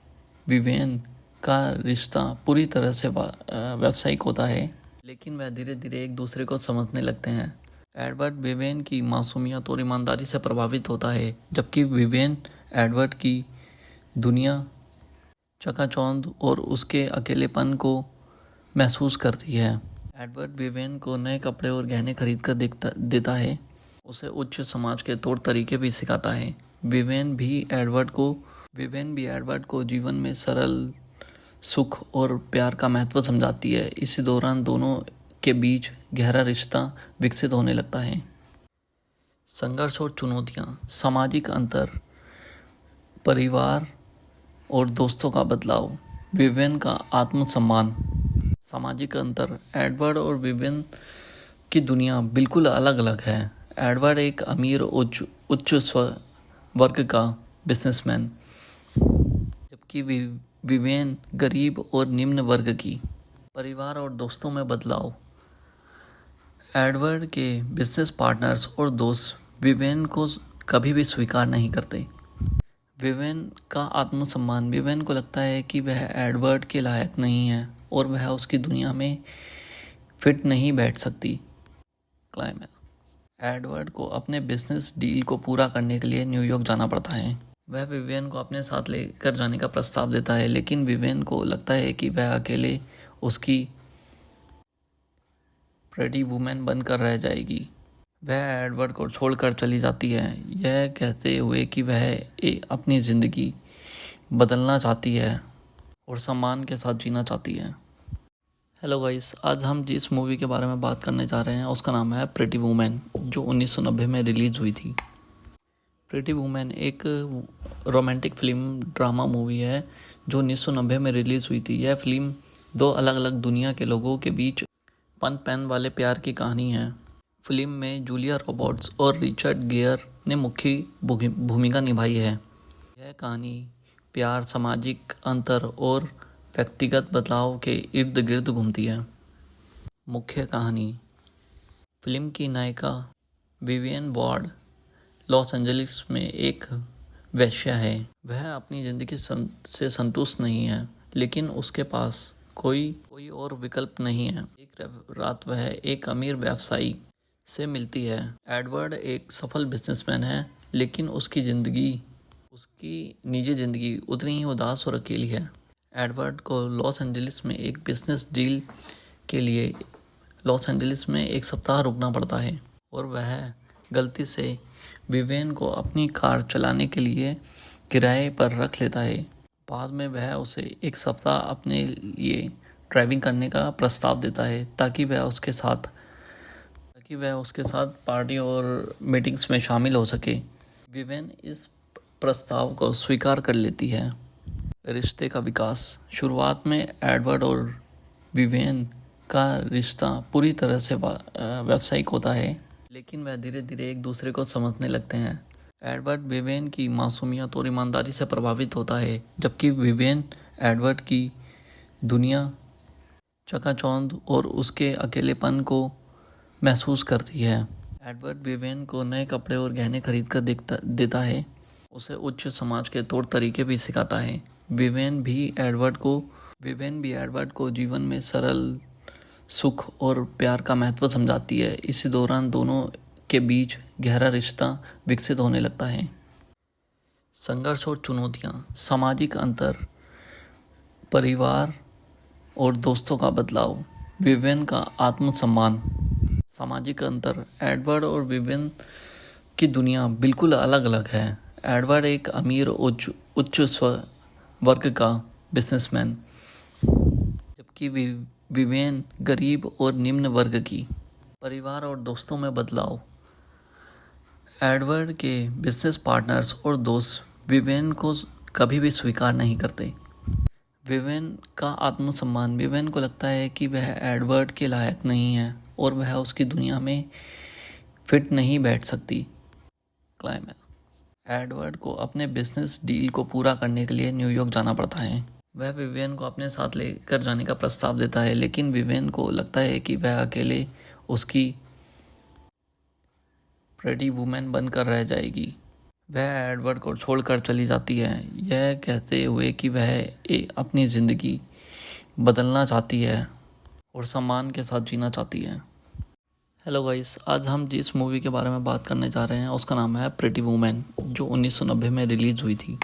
विवेन का रिश्ता पूरी तरह से व्यावसायिक होता है, लेकिन वह धीरे धीरे एक दूसरे को समझने लगते हैं। एडवर्ड विवेन की मासूमियत और ईमानदारी से प्रभावित होता है, जबकि विवेन एडवर्ड की दुनिया चकाचौंध और उसके अकेलेपन को महसूस करती है। एडवर्ड विवेन को नए कपड़े और गहने खरीद कर देता है, उसे उच्च समाज के तौर तरीके भी सिखाता है। विवेन भी एडवर्ड को जीवन में सरल सुख और प्यार का महत्व समझाती है। इसी दौरान दोनों के बीच गहरा रिश्ता विकसित होने लगता है। संघर्ष और चुनौतियाँ, सामाजिक अंतर, परिवार और दोस्तों का बदलाव, विवेन का आत्मसम्मान। सामाजिक अंतर, एडवर्ड और विवेन की दुनिया बिल्कुल अलग अलग है। एडवर्ड एक अमीर उच्च वर्ग का बिजनेसमैन, जबकि विवेन गरीब और निम्न वर्ग की। परिवार और दोस्तों में बदलाव, एडवर्ड के बिजनेस पार्टनर्स और दोस्त विवेन को कभी भी स्वीकार नहीं करते। विवेन का आत्मसम्मान, विवेन को लगता है कि वह एडवर्ड के लायक नहीं है और वह उसकी दुनिया में फिट नहीं बैठ सकती। क्लाइमैक्स, एडवर्ड को अपने बिजनेस डील को पूरा करने के लिए न्यूयॉर्क जाना पड़ता है। वह विवेन को अपने साथ लेकर जाने का प्रस्ताव देता है, लेकिन विवेन को लगता है कि वह अकेले उसकी प्रेटी वुमेन बनकर रह जाएगी। वह एडवर्ड को छोड़कर चली जाती है, यह कहते हुए कि वह अपनी ज़िंदगी बदलना चाहती है और सम्मान के साथ जीना चाहती है। हेलो गाइस, आज हम जिस मूवी के बारे में बात करने जा रहे हैं उसका नाम है प्रिटी वुमेन, जो 1990 में रिलीज़ हुई थी। प्रिटी वुमेन एक रोमांटिक फिल्म ड्रामा मूवी है जो 1990 में रिलीज़ हुई थी। यह फिल्म दो अलग अलग दुनिया के लोगों के बीच पनपैन वाले प्यार की कहानी है। फिल्म में जूलिया रॉबर्ट्स और रिचर्ड गियर ने मुख्य भूमिका निभाई है। यह कहानी प्यार, सामाजिक अंतर और व्यक्तिगत बदलाव के इर्द गिर्द घूमती है। मुख्य कहानी: फिल्म की नायिका विवियन वार्ड लॉस एंजलिस में एक वेश्या है। वह अपनी ज़िंदगी से संतुष्ट नहीं है, लेकिन उसके पास कोई और विकल्प नहीं है। एक रात वह एक अमीर व्यवसायी से मिलती है। एडवर्ड एक सफल बिजनेसमैन है, लेकिन उसकी निजी ज़िंदगी उतनी ही उदास और अकेली है। एडवर्ड को लॉस एंजलिस में एक बिजनेस डील के लिए लॉस एंजलिस में एक सप्ताह रुकना पड़ता है और वह गलती से विवेन को अपनी कार चलाने के लिए किराए पर रख लेता है। बाद में वह उसे एक सप्ताह अपने लिए ड्राइविंग करने का प्रस्ताव देता है ताकि वह उसके साथ पार्टी और मीटिंग्स में शामिल हो सके। विवेन इस प्रस्ताव को स्वीकार कर लेती है। रिश्ते का विकास: शुरुआत में एडवर्ड और विवेन का रिश्ता पूरी तरह से व्यावसायिक होता है, लेकिन वह धीरे धीरे एक दूसरे को समझने लगते हैं। एडवर्ड विवेन की मासूमियत और ईमानदारी से प्रभावित होता है, जबकि विवेन एडवर्ड की दुनिया, चकाचौंध और उसके अकेलेपन को महसूस करती है। एडवर्ड विवेन को नए कपड़े और गहने खरीद कर देता है, उसे उच्च समाज के तौर तरीके भी सिखाता है। विवेन भी एडवर्ड को जीवन में सरल सुख और प्यार का महत्व समझाती है। इसी दौरान दोनों के बीच गहरा रिश्ता विकसित होने लगता है। संघर्ष और चुनौतियाँ: सामाजिक अंतर, परिवार और दोस्तों का बदलाव, विवेन का आत्मसम्मान। सामाजिक अंतर: एडवर्ड और विवेन की दुनिया बिल्कुल अलग अलग है। एडवर्ड एक अमीर उच्च वर्ग का बिजनेसमैन, जबकि विवेन गरीब और निम्न वर्ग की। परिवार और दोस्तों में बदलाव: एडवर्ड के बिजनेस पार्टनर्स और दोस्त विवेन को कभी भी स्वीकार नहीं करते। विवेन का आत्मसम्मान: विवेन को लगता है कि वह एडवर्ड के लायक नहीं है और वह उसकी दुनिया में फिट नहीं बैठ सकती। क्लाइमैक्स: एडवर्ड को अपने बिजनेस डील को पूरा करने के लिए न्यूयॉर्क जाना पड़ता है। वह विवेन को अपने साथ लेकर जाने का प्रस्ताव देता है, लेकिन विवेन को लगता है कि वह अकेले उसकी प्रिटी वुमेन बनकर रह जाएगी। वह एडवर्ड को छोड़कर चली जाती है, यह कहते हुए कि वह अपनी ज़िंदगी बदलना चाहती है और सम्मान के साथ जीना चाहती है। हेलो गाइस, आज हम जिस मूवी के बारे में बात करने जा रहे हैं उसका नाम है प्रिटी वुमेन, जो 1990 में रिलीज़ हुई थी।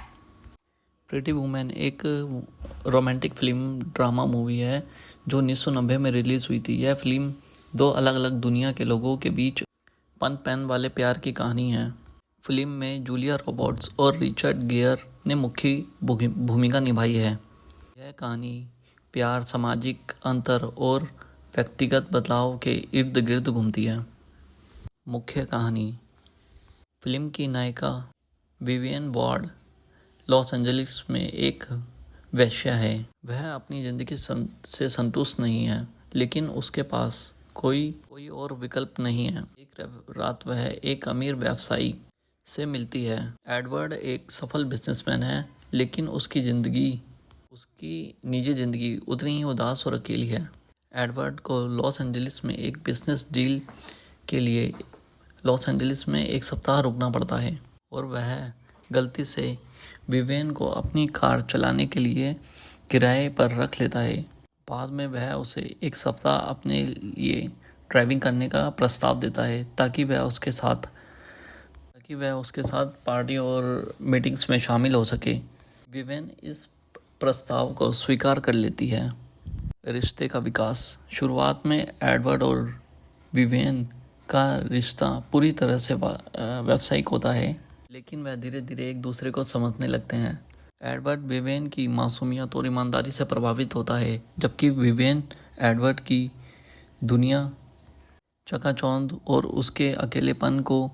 प्रिटी वुमेन एक रोमांटिक फिल्म ड्रामा मूवी है जो 1990 में रिलीज़ हुई थी। यह फिल्म दो अलग अलग दुनिया के लोगों के बीच पनपैन वाले प्यार की कहानी है। फिल्म में जूलिया रॉबर्ट्स और रिचर्ड गियर ने मुख्य भूमिका निभाई है। यह कहानी प्यार, सामाजिक अंतर और व्यक्तिगत बदलाव के इर्द गिर्द घूमती है। मुख्य कहानी: फिल्म की नायिका विवियन वार्ड लॉस एंजलिस में एक वेश्या है। वह अपनी ज़िंदगी से संतुष्ट नहीं है, लेकिन उसके पास कोई और विकल्प नहीं है। एक रात वह एक अमीर व्यवसायी से मिलती है। एडवर्ड एक सफल बिजनेसमैन है, लेकिन उसकी निजी ज़िंदगी उतनी ही उदास और अकेली है। एडवर्ड को लॉस एंजलिस में एक बिजनेस डील के लिए लॉस एंजलिस में एक सप्ताह रुकना पड़ता है और वह गलती से विवेन को अपनी कार चलाने के लिए किराए पर रख लेता है। बाद में वह उसे एक सप्ताह अपने लिए ड्राइविंग करने का प्रस्ताव देता है ताकि वह उसके साथ पार्टी और मीटिंग्स में शामिल हो सके। विवेन इस प्रस्ताव को स्वीकार कर लेती है। रिश्ते का विकास: शुरुआत में एडवर्ड और विवेन का रिश्ता पूरी तरह से व्यावसायिक होता है, लेकिन वह धीरे धीरे एक दूसरे को समझने लगते हैं। एडवर्ड विवेन की मासूमियत और ईमानदारी से प्रभावित होता है, जबकि विवेन एडवर्ड की दुनिया चकाचौंध और उसके अकेलेपन को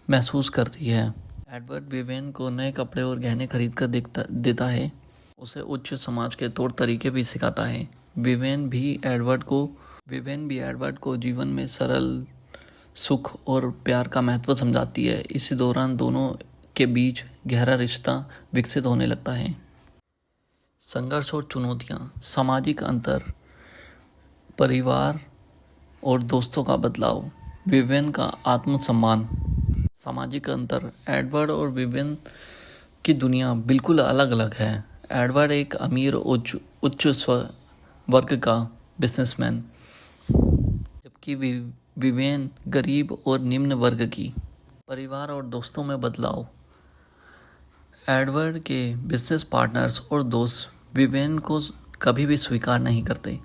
महसूस करती है। एडवर्ड विवेन को नए कपड़े और गहने खरीद कर देता है, उसे उच्च समाज के तौर तरीके भी सिखाता है। विवेन भी एडवर्ड को जीवन में सरल सुख और प्यार का महत्व समझाती है। इसी दौरान दोनों के बीच गहरा रिश्ता विकसित होने लगता है। संघर्ष और चुनौतियाँ, सामाजिक अंतर, परिवार और दोस्तों का बदलाव, विवेन का आत्मसम्मान। सामाजिक अंतर, एडवर्ड और विवेन की दुनिया बिल्कुल अलग अलग है। एडवर्ड एक अमीर उच्च वर्ग का बिजनेसमैन, जबकि विवेन गरीब और निम्न वर्ग की। परिवार और दोस्तों में बदलाव, एडवर्ड के बिजनेस पार्टनर्स और दोस्त विवेन को कभी भी स्वीकार नहीं करते।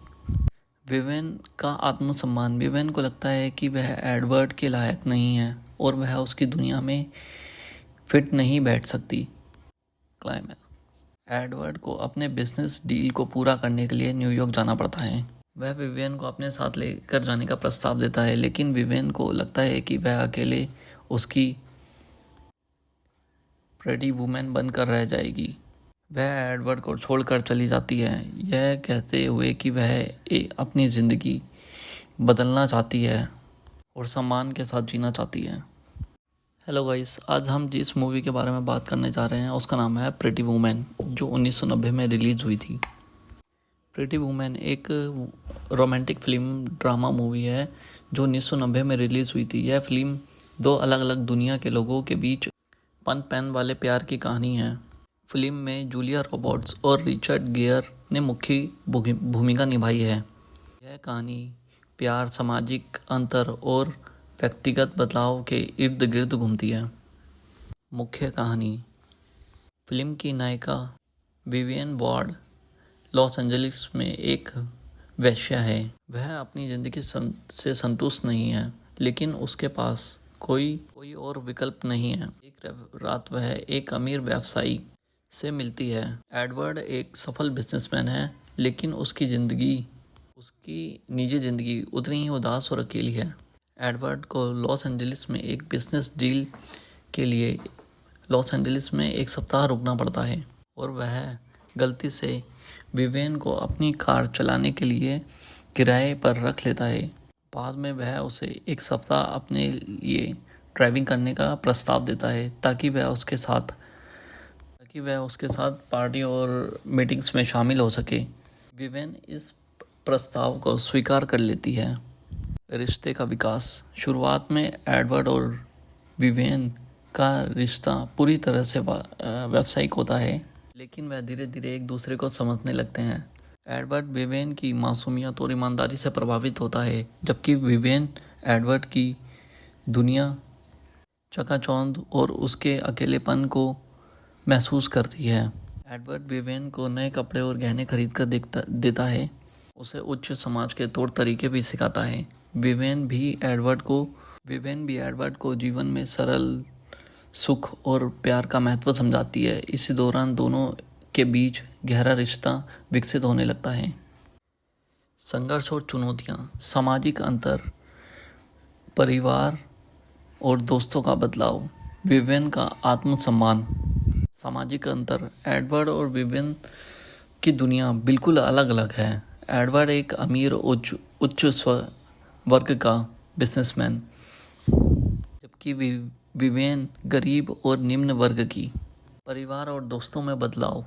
विवेन का आत्मसम्मान, विवेन को लगता है कि वह एडवर्ड के लायक नहीं है और वह उसकी दुनिया में फिट नहीं बैठ सकती। क्लाइमैक्स, एडवर्ड को अपने बिजनेस डील को पूरा करने के लिए न्यूयॉर्क जाना पड़ता है। वह विवेन को अपने साथ लेकर जाने का प्रस्ताव देता है, लेकिन विवेन को लगता है कि वह अकेले उसकी प्रेटी वुमेन बनकर रह जाएगी। वह एडवर्ड को छोड़कर चली जाती है, यह कहते हुए कि वह अपनी ज़िंदगी बदलना चाहती है और सम्मान के साथ जीना चाहती है। हेलो गाइस, आज हम जिस मूवी के बारे में बात करने जा रहे हैं उसका नाम है प्रिटी वुमेन, जो 1990 में रिलीज़ हुई थी। प्रिटी वुमेन एक रोमांटिक फिल्म ड्रामा मूवी है जो 1990 में रिलीज़ हुई थी। यह फिल्म दो अलग अलग दुनिया के लोगों के बीच पन पैन वाले प्यार की कहानी है। फिल्म में जूलिया रॉबर्ट्स और रिचर्ड गियर ने मुख्य भूमिका निभाई है। यह कहानी प्यार, सामाजिक अंतर और व्यक्तिगत बदलाव के इर्द गिर्द घूमती है। मुख्य कहानी, फिल्म की नायिका विवियन वार्ड लॉस एंजलिस में एक वेश्या है। वह अपनी ज़िंदगी से संतुष्ट नहीं है, लेकिन उसके पास कोई और विकल्प नहीं है। एक रात वह एक अमीर व्यवसायी से मिलती है। एडवर्ड एक सफल बिजनेसमैन है, लेकिन उसकी निजी ज़िंदगी उतनी ही उदास और अकेली है। एडवर्ड को लॉस एंजलिस में एक बिजनेस डील के लिए लॉस एंजलिस में एक सप्ताह रुकना पड़ता है और वह गलती से विवेन को अपनी कार चलाने के लिए किराए पर रख लेता है। बाद में वह उसे एक सप्ताह अपने लिए ड्राइविंग करने का प्रस्ताव देता है ताकि वह उसके साथ पार्टी और मीटिंग्स में शामिल हो सके। विवेन इस प्रस्ताव को स्वीकार कर लेती है। रिश्ते का विकास, शुरुआत में एडवर्ड और विवेन का रिश्ता पूरी तरह से व्यावसायिक होता है, लेकिन वह धीरे धीरे एक दूसरे को समझने लगते हैं। एडवर्ड विवेन की मासूमियत और ईमानदारी से प्रभावित होता है, जबकि विवेन एडवर्ड की दुनिया चकाचौंध और उसके अकेलेपन को महसूस करती है। एडवर्ड विवेन को नए कपड़े और गहने खरीद कर देता है, उसे उच्च समाज के तौर तरीके भी सिखाता है। विवेन भी एडवर्ड को जीवन में सरल सुख और प्यार का महत्व समझाती है। इसी दौरान दोनों के बीच गहरा रिश्ता विकसित होने लगता है। संघर्ष और चुनौतियाँ, सामाजिक अंतर, परिवार और दोस्तों का बदलाव, विवेन का आत्मसम्मान। सामाजिक अंतर, एडवर्ड और विवेन की दुनिया बिल्कुल अलग अलग है। एडवर्ड एक अमीर उच्च वर्ग का बिजनेसमैन, जबकि विवेन गरीब और निम्न वर्ग की। परिवार और दोस्तों में बदलाव,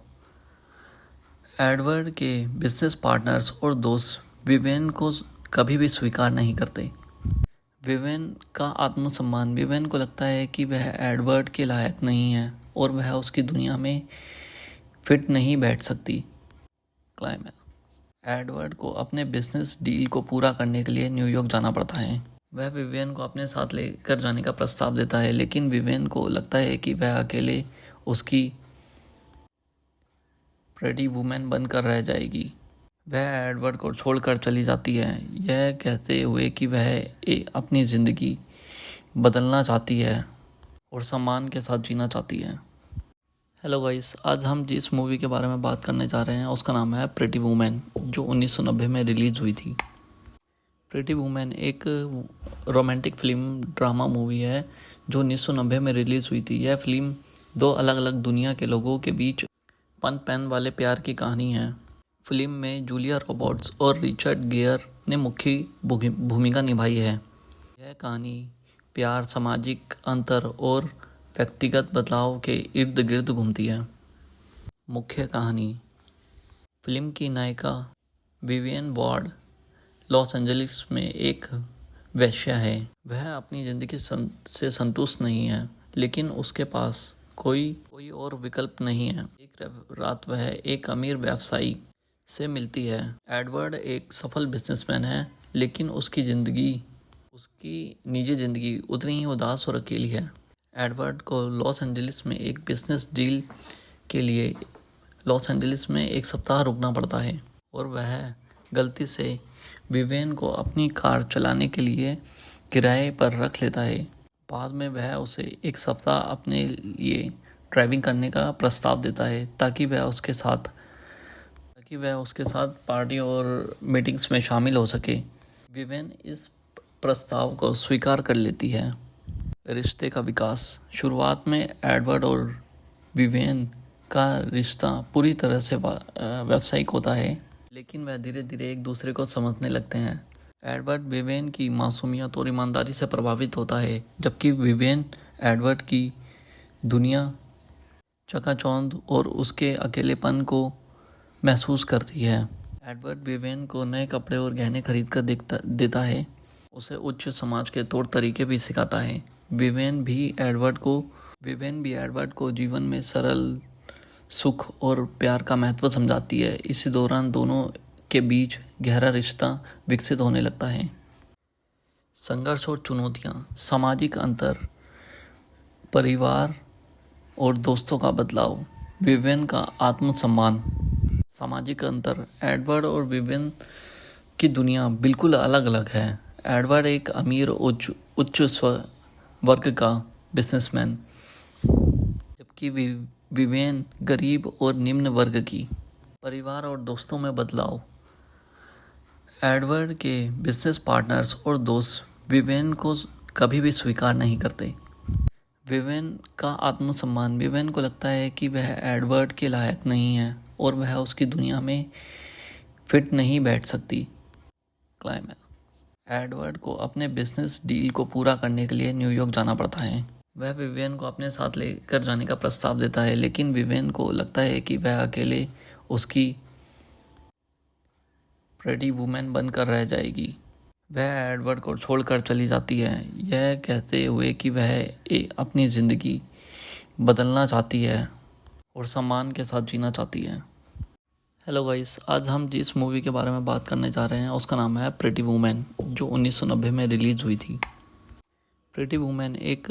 एडवर्ड के बिजनेस पार्टनर्स और दोस्त विवेन को कभी भी स्वीकार नहीं करते। विवेन का आत्मसम्मान, विवेन को लगता है कि वह एडवर्ड के लायक नहीं है और वह उसकी दुनिया में फिट नहीं बैठ सकती। क्लाइमैक्स, एडवर्ड को अपने बिजनेस डील को पूरा करने के लिए न्यूयॉर्क जाना पड़ता है। वह विवेन को अपने साथ लेकर जाने का प्रस्ताव देता है, लेकिन विवेन को लगता है कि वह अकेले उसकी प्रेटी वुमेन बनकर रह जाएगी। वह एडवर्ड को छोड़कर चली जाती है, यह कहते हुए कि वह अपनी ज़िंदगी बदलना चाहती है और सम्मान के साथ जीना चाहती है। हेलो गाइस, आज हम जिस मूवी के बारे में बात करने जा रहे हैं उसका नाम है प्रिटी वुमेन, जो 1990 में रिलीज़ हुई थी। प्रिटी वुमेन एक रोमांटिक फिल्म ड्रामा मूवी है जो 1990 में रिलीज़ हुई थी। यह फिल्म दो अलग अलग दुनिया के लोगों के बीच पनपैन वाले प्यार की कहानी है। फिल्म में जूलिया रॉबर्ट्स और रिचर्ड गियर ने मुख्य भूमिका निभाई है। यह कहानी प्यार, सामाजिक अंतर और व्यक्तिगत बदलाव के इर्द गिर्द घूमती है। मुख्य कहानी: फिल्म की नायिका विवियन वार्ड लॉस एंजलिस में एक वेश्या है। वह अपनी ज़िंदगी से संतुष्ट नहीं है, लेकिन उसके पास कोई और विकल्प नहीं है। एक रात वह एक अमीर व्यवसायी से मिलती है। एडवर्ड एक सफल बिजनेसमैन है, लेकिन उसकी निजी ज़िंदगी उतनी ही उदास और अकेली है। एडवर्ड को लॉस एंजलिस में एक बिजनेस डील के लिए लॉस एंजलिस में एक सप्ताह रुकना पड़ता है और वह गलती से विवेन को अपनी कार चलाने के लिए किराए पर रख लेता है। बाद में वह उसे एक सप्ताह अपने लिए ड्राइविंग करने का प्रस्ताव देता है ताकि वह उसके साथ पार्टी और मीटिंग्स में शामिल हो सके। विवेन इस प्रस्ताव को स्वीकार कर लेती है। रिश्ते का विकास: शुरुआत में एडवर्ड और विवेन का रिश्ता पूरी तरह से व्यावसायिक होता है, लेकिन वह धीरे धीरे एक दूसरे को समझने लगते हैं। एडवर्ड विवेन की मासूमियत और ईमानदारी से प्रभावित होता है, जबकि विवेन एडवर्ड की दुनिया, चकाचौंध और उसके अकेलेपन को महसूस करती है। एडवर्ड विवेन को नए कपड़े और गहने खरीद कर देता है, उसे उच्च समाज के तौर तरीके भी सिखाता है। विवेन भी एडवर्ड को जीवन में सरल सुख और प्यार का महत्व समझाती है। इसी दौरान दोनों के बीच गहरा रिश्ता विकसित होने लगता है। संघर्ष और चुनौतियाँ: सामाजिक अंतर, परिवार और दोस्तों का बदलाव, विवेन का आत्मसम्मान। सामाजिक अंतर: एडवर्ड और विवेन की दुनिया बिल्कुल अलग अलग है। एडवर्ड एक अमीर उच्च वर्ग का बिजनेसमैन, जबकि विवेन गरीब और निम्न वर्ग की। परिवार और दोस्तों में बदलाव: एडवर्ड के बिजनेस पार्टनर्स और दोस्त विवेन को कभी भी स्वीकार नहीं करते। विवेन का आत्मसम्मान: विवेन को लगता है कि वह एडवर्ड के लायक नहीं है और वह उसकी दुनिया में फिट नहीं बैठ सकती। क्लाइमैक्स: एडवर्ड को अपने बिजनेस डील को पूरा करने के लिए न्यूयॉर्क जाना पड़ता है। वह विवेन को अपने साथ लेकर जाने का प्रस्ताव देता है, लेकिन विवेन को लगता है कि वह अकेले उसकी प्रिटी वुमेन बनकर रह जाएगी। वह एडवर्ड को छोड़कर चली जाती है, यह कहते हुए कि वह अपनी ज़िंदगी बदलना चाहती है और सम्मान के साथ जीना चाहती है। हेलो गाइस, आज हम जिस मूवी के बारे में बात करने जा रहे हैं उसका नाम है प्रिटी वुमेन, जो 1990 में रिलीज़ हुई थी। प्रिटी वुमेन एक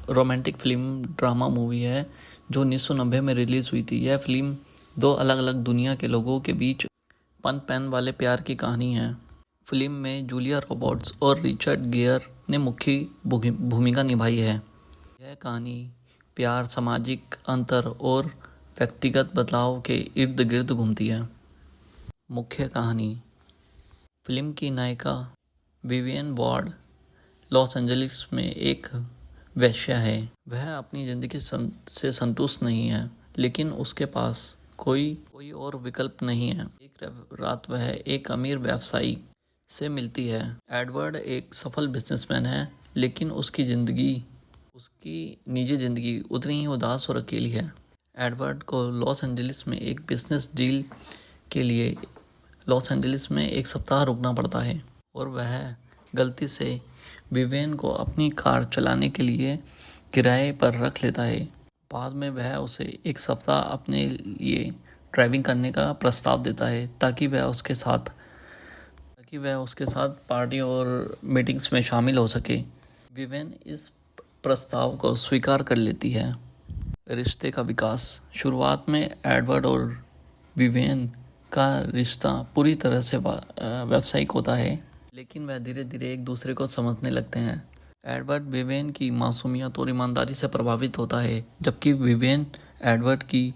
रोमांटिक फिल्म ड्रामा मूवी है जो 1990 में रिलीज़ हुई थी। यह फिल्म दो अलग अलग दुनिया के लोगों के बीच पनपैन वाले प्यार की कहानी है। फिल्म में जूलिया रॉबर्ट्स और रिचर्ड गियर ने मुख्य भूमिका निभाई है। यह कहानी प्यार, सामाजिक अंतर और व्यक्तिगत बदलाव के इर्द गिर्द घूमती है। मुख्य कहानी: फिल्म की नायिका विवियन वार्ड लॉस एंजलिस में एक वेश्या है। वह अपनी ज़िंदगी से संतुष्ट नहीं है, लेकिन उसके पास कोई और विकल्प नहीं है। एक रात वह एक अमीर व्यवसायी से मिलती है। एडवर्ड एक सफल बिजनेसमैन है, लेकिन उसकी निजी ज़िंदगी उतनी ही उदास और अकेली है। एडवर्ड को लॉस एंजलिस में एक बिजनेस डील के लिए लॉस एंजलिस में एक सप्ताह रुकना पड़ता है और वह गलती से विवेन को अपनी कार चलाने के लिए किराए पर रख लेता है। बाद में वह उसे एक सप्ताह अपने लिए ड्राइविंग करने का प्रस्ताव देता है ताकि वह उसके साथ पार्टी और मीटिंग्स में शामिल हो सके। विवेन इस प्रस्ताव को स्वीकार कर लेती है। रिश्ते का विकास: शुरुआत में एडवर्ड और विवेन का रिश्ता पूरी तरह से व्यावसायिक होता है, लेकिन वह धीरे धीरे एक दूसरे को समझने लगते हैं। एडवर्ड विवेन की मासूमियत और ईमानदारी से प्रभावित होता है, जबकि विवेन एडवर्ड की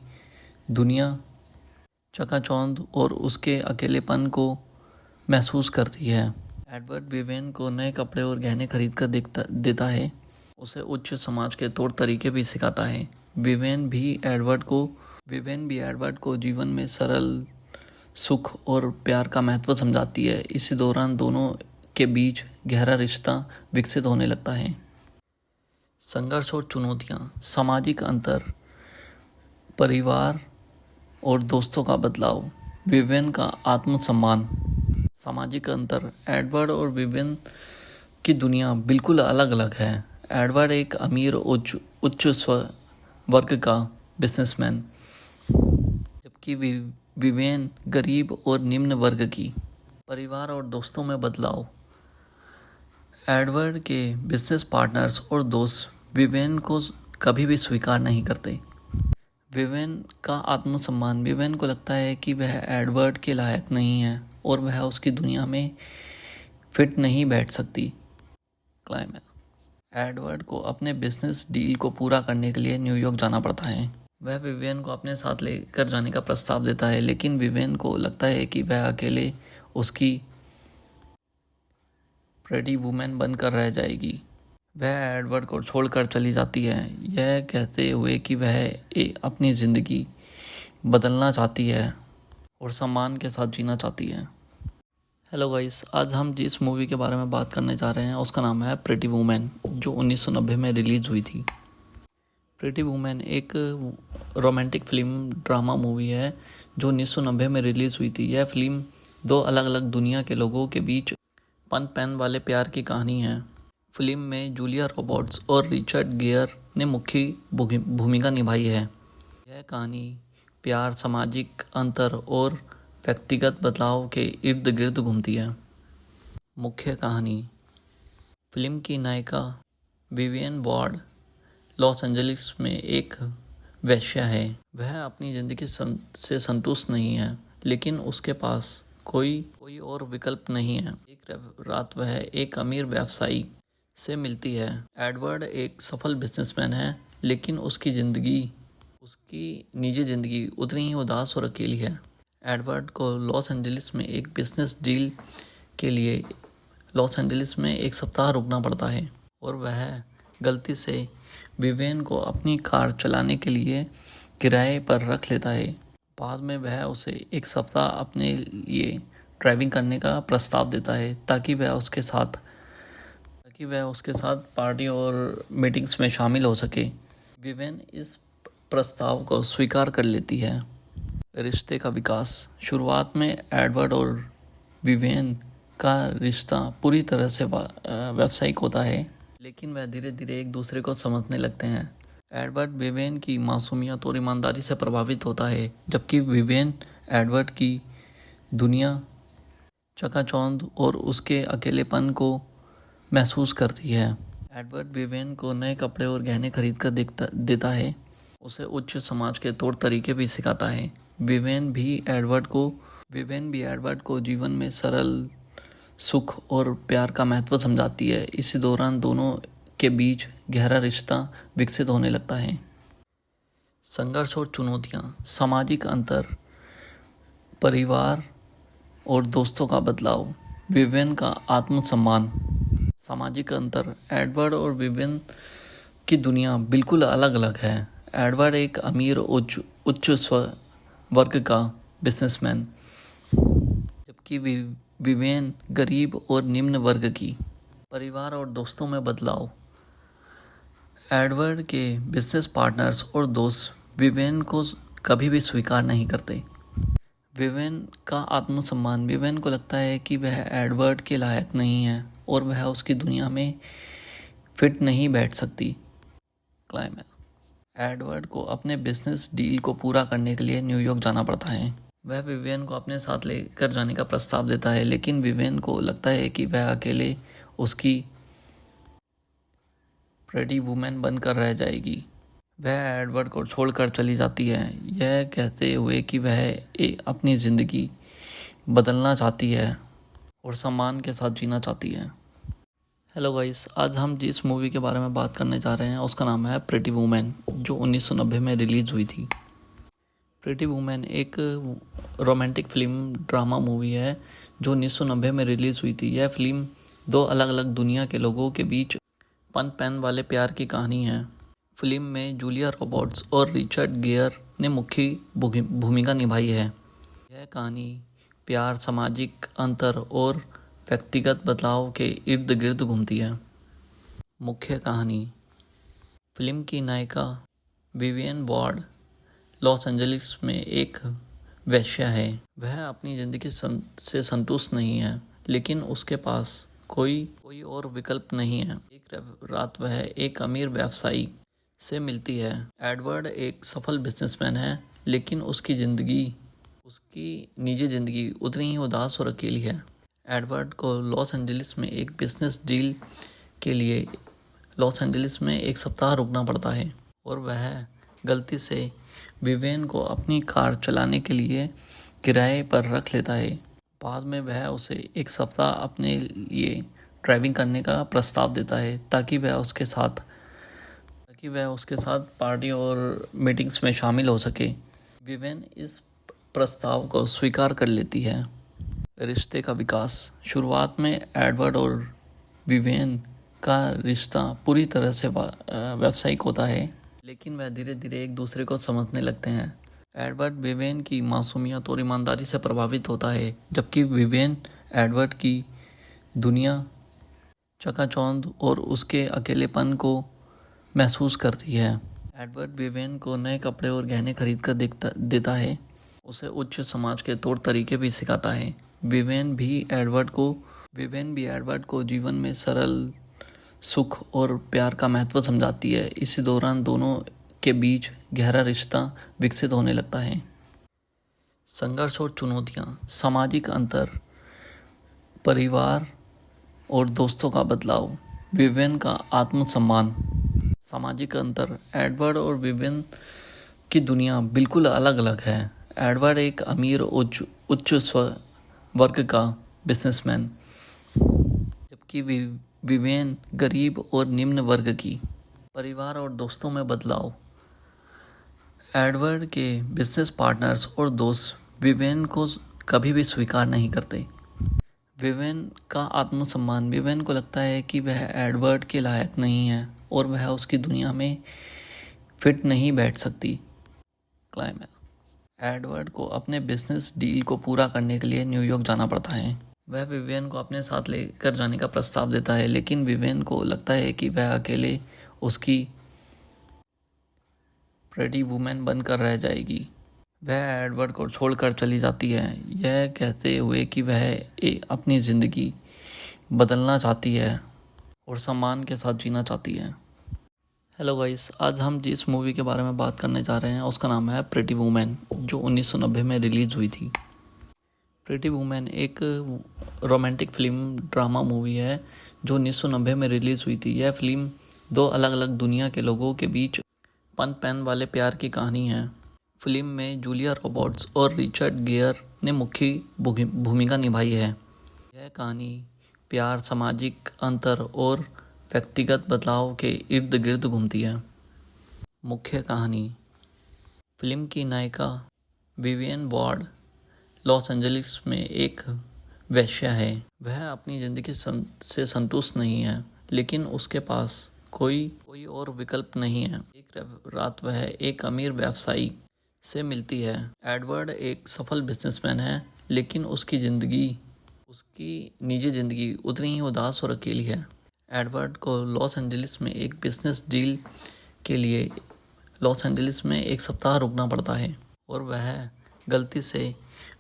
दुनिया चकाचौंध और उसके अकेलेपन को महसूस करती है। एडवर्ड विवेन को नए कपड़े और गहने खरीद कर देता है, उसे उच्च समाज के तौर तरीके भी सिखाता है। विवेन भी एडवर्ड को जीवन में सरल सुख और प्यार का महत्व समझाती है। इसी दौरान दोनों के बीच गहरा रिश्ता विकसित होने लगता है। संघर्ष और चुनौतियाँ, सामाजिक अंतर, परिवार और दोस्तों का बदलाव, विवेन का आत्मसम्मान। सामाजिक अंतर, एडवर्ड और विवेन की दुनिया बिल्कुल अलग अलग है। एडवर्ड एक अमीर उच्च वर्ग का बिजनेसमैन, जबकि विवेन गरीब और निम्न वर्ग की। परिवार और दोस्तों में बदलाव, एडवर्ड के बिजनेस पार्टनर्स और दोस्त विवेन को कभी भी स्वीकार नहीं करते। विवेन का आत्मसम्मान, विवेन को लगता है कि वह एडवर्ड के लायक नहीं है और वह उसकी दुनिया में फिट नहीं बैठ सकती। क्लाइमैक्स, एडवर्ड को अपने बिजनेस डील को पूरा करने के लिए न्यूयॉर्क जाना पड़ता है। वह विवेन को अपने साथ लेकर जाने का प्रस्ताव देता है, लेकिन विवेन को लगता है कि वह अकेले उसकी प्रेटी वुमेन बनकर रह जाएगी। वह एडवर्ड को छोड़कर चली जाती है, यह कहते हुए कि वह अपनी ज़िंदगी बदलना चाहती है और सम्मान के साथ जीना चाहती है। हेलो गाइस, आज हम जिस मूवी के बारे में बात करने जा रहे हैं उसका नाम है प्रेटी वुमेन, जो 1990 में रिलीज़ हुई थी। प्रेटी वुमेन एक रोमांटिक फिल्म ड्रामा मूवी है जो 1990 में रिलीज़ हुई थी। यह फिल्म दो अलग अलग दुनिया के लोगों के बीच पन पैन वाले प्यार की कहानी है। फिल्म में जूलिया रॉबर्ट्स और रिचर्ड गियर ने मुख्य भूमिका निभाई है। यह कहानी प्यार, सामाजिक अंतर और व्यक्तिगत बदलाव के इर्द गिर्द घूमती है। मुख्य कहानी, फिल्म की नायिका विवियन वार्ड लॉस एंजलिस में एक वेश्या है। वह अपनी ज़िंदगी से संतुष्ट नहीं है, लेकिन उसके पास कोई और विकल्प नहीं है। एक रात वह एक अमीर व्यवसायी से मिलती है। एडवर्ड एक सफल बिजनेसमैन है, लेकिन उसकी निजी ज़िंदगी उतनी ही उदास और अकेली है। एडवर्ड को लॉस एंजलिस में एक बिजनेस डील के लिए लॉस एंजलिस में एक सप्ताह रुकना पड़ता है और वह गलती से विवेन को अपनी कार चलाने के लिए किराए पर रख लेता है। बाद में वह उसे एक सप्ताह अपने लिए ड्राइविंग करने का प्रस्ताव देता है ताकि वह उसके साथ पार्टी और मीटिंग्स में शामिल हो सके। विवेन इस प्रस्ताव को स्वीकार कर लेती है। रिश्ते का विकास, शुरुआत में एडवर्ड और विवेन का रिश्ता पूरी तरह से व्यावसायिक होता है, लेकिन वह धीरे धीरे एक दूसरे को समझने लगते हैं। एडवर्ड विवेन की मासूमियत और ईमानदारी से प्रभावित होता है, जबकि विवेन एडवर्ड की दुनिया चकाचौंध और उसके अकेलेपन को महसूस करती है। एडवर्ड विवेन को नए कपड़े और गहने खरीद कर देता है, उसे उच्च समाज के तौर तरीके भी सिखाता है। विवेन भी एडवर्ड को जीवन में सरल सुख और प्यार का महत्व समझाती है। इसी दौरान दोनों के बीच गहरा रिश्ता विकसित होने लगता है। संघर्ष और चुनौतियाँ, सामाजिक अंतर, परिवार और दोस्तों का बदलाव, विवेन का आत्मसम्मान। सामाजिक अंतर, एडवर्ड और विवेन की दुनिया बिल्कुल अलग अलग है। एडवर्ड एक अमीर उच्च वर्ग का बिजनेसमैन, जबकि विवेन गरीब और निम्न वर्ग की। परिवार और दोस्तों में बदलाव, एडवर्ड के बिजनेस पार्टनर्स और दोस्त विवेन को कभी भी स्वीकार नहीं करते। विवेन का आत्मसम्मान, विवेन को लगता है कि वह एडवर्ड के लायक नहीं है और वह उसकी दुनिया में फिट नहीं बैठ सकती। क्लाइमैक्स, एडवर्ड को अपने बिजनेस डील को पूरा करने के लिए न्यूयॉर्क जाना पड़ता है। वह विवेन को अपने साथ लेकर जाने का प्रस्ताव देता है, लेकिन विवेन को लगता है कि वह अकेले उसकी प्रेटी वुमेन बनकर रह जाएगी। वह एडवर्ड को छोड़कर चली जाती है, यह कहते हुए कि वह अपनी ज़िंदगी बदलना चाहती है और सम्मान के साथ जीना चाहती है। हेलो गाइस, आज हम जिस मूवी के बारे में बात करने जा रहे हैं उसका नाम है प्रिटी वुमेन, जो 1990 में रिलीज़ हुई थी। प्रिटी वुमेन एक रोमांटिक फिल्म ड्रामा मूवी है जो 1990 में रिलीज़ हुई थी। यह फिल्म दो अलग अलग दुनिया के लोगों के बीच पनपैन वाले प्यार की कहानी है। फिल्म में जूलिया रॉबर्ट्स और रिचर्ड गियर ने मुख्य भूमिका निभाई है। यह कहानी प्यार, सामाजिक अंतर और व्यक्तिगत बदलाव के इर्द गिर्द घूमती है। मुख्य कहानी: फिल्म की नायिका विवियन वार्ड लॉस एंजलिस में एक वेश्या है। वह अपनी ज़िंदगी से संतुष्ट नहीं है, लेकिन उसके पास कोई और विकल्प नहीं है। एक रात वह एक अमीर व्यवसायी से मिलती है। एडवर्ड एक सफल बिजनेसमैन है, लेकिन उसकी निजी ज़िंदगी उतनी ही उदास और अकेली है। एडवर्ड को लॉस एंजलिस में एक बिजनेस डील के लिए लॉस एंजलिस में एक सप्ताह रुकना पड़ता है और वह गलती से विवेन को अपनी कार चलाने के लिए किराए पर रख लेता है। बाद में वह उसे एक सप्ताह अपने लिए ड्राइविंग करने का प्रस्ताव देता है ताकि वह उसके साथ पार्टी और मीटिंग्स में शामिल हो सके। विवेन इस प्रस्ताव को स्वीकार कर लेती है। रिश्ते का विकास: शुरुआत में एडवर्ड और विवेन का रिश्ता पूरी तरह से व्यावसायिक होता है, लेकिन वह धीरे धीरे एक दूसरे को समझने लगते हैं। एडवर्ड विवेन की मासूमियत और ईमानदारी से प्रभावित होता है, जबकि विवेन एडवर्ड की दुनिया, चकाचौंध और उसके अकेलेपन को महसूस करती है। एडवर्ड विवेन को नए कपड़े और गहने खरीद कर देता है, उसे उच्च समाज के तौर तरीके भी सिखाता है। विवेन भी एडवर्ड को जीवन में सरल सुख और प्यार का महत्व समझाती है। इसी दौरान दोनों के बीच गहरा रिश्ता विकसित होने लगता है। संघर्ष और चुनौतियाँ: सामाजिक अंतर, परिवार और दोस्तों का बदलाव, विवेन का आत्मसम्मान। सामाजिक अंतर: एडवर्ड और विवेन की दुनिया बिल्कुल अलग अलग है। एडवर्ड एक अमीर उच्च वर्ग का बिजनेसमैन, जबकि विवेन गरीब और निम्न वर्ग की। परिवार और दोस्तों में बदलाव: एडवर्ड के बिजनेस पार्टनर्स और दोस्त विवेन को कभी भी स्वीकार नहीं करते। विवेन का आत्मसम्मान: विवेन को लगता है कि वह एडवर्ड के लायक नहीं है और वह उसकी दुनिया में फिट नहीं बैठ सकती। क्लाइमैक्स: एडवर्ड को अपने बिजनेस डील को पूरा करने के लिए न्यूयॉर्क जाना पड़ता है। वह विवेन को अपने साथ लेकर जाने का प्रस्ताव देता है, लेकिन विवेन को लगता है कि वह अकेले उसकी प्रिटी वुमेन बनकर रह जाएगी। वह एडवर्ड को छोड़कर चली जाती है, यह कहते हुए कि वह अपनी ज़िंदगी बदलना चाहती है और सम्मान के साथ जीना चाहती है। हेलो गाइस, आज हम जिस मूवी के बारे में बात करने जा रहे हैं उसका नाम है प्रिटी वुमेन, जो 1990 में रिलीज़ हुई थी। प्रिटी वुमेन एक रोमांटिक फिल्म ड्रामा मूवी है जो 1990 में रिलीज़ हुई थी। यह फिल्म दो अलग अलग दुनिया के लोगों के बीच पनपैन वाले प्यार की कहानी है। फिल्म में जूलिया रॉबर्ट्स और रिचर्ड गियर ने मुख्य भूमिका निभाई है। यह कहानी प्यार, सामाजिक अंतर और व्यक्तिगत बदलाव के इर्द गिर्द घूमती है। मुख्य कहानी: फिल्म की नायिका विवियन वार्ड लॉस एंजलिस में एक वेश्या है। वह अपनी ज़िंदगी से संतुष्ट नहीं है, लेकिन उसके पास कोई और विकल्प नहीं है। एक रात वह एक अमीर व्यवसायी से मिलती है। एडवर्ड एक सफल बिजनेसमैन है, लेकिन उसकी निजी ज़िंदगी उतनी ही उदास और अकेली है। एडवर्ड को लॉस एंजलिस में एक बिजनेस डील के लिए लॉस एंजलिस में एक सप्ताह रुकना पड़ता है और वह गलती से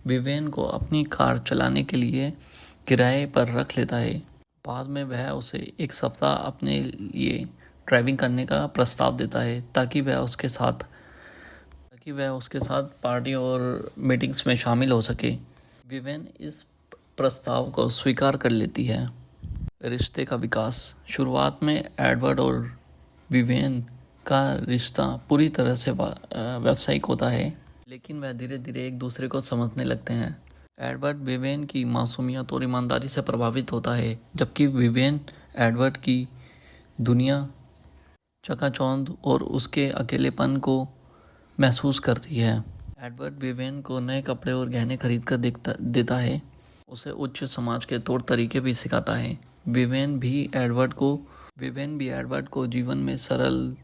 विवेन को अपनी कार चलाने के लिए किराए पर रख लेता है। बाद में वह उसे एक सप्ताह अपने लिए ड्राइविंग करने का प्रस्ताव देता है ताकि वह उसके साथ पार्टी और मीटिंग्स में शामिल हो सके। विवेन इस प्रस्ताव को स्वीकार कर लेती है। रिश्ते का विकास: शुरुआत में एडवर्ड और विवेन का रिश्ता पूरी तरह से व्यावसायिक होता है, लेकिन वह धीरे धीरे एक दूसरे को समझने लगते हैं। एडवर्ड विवेन की मासूमियत और ईमानदारी से प्रभावित होता है, जबकि विवेन एडवर्ड की दुनिया चकाचौंध और उसके अकेलेपन को महसूस करती है। एडवर्ड विवेन को नए कपड़े और गहने खरीद कर देता है, उसे उच्च समाज के तौर तरीके भी सिखाता है। विवेन भी एडवर्ड को जीवन में सरल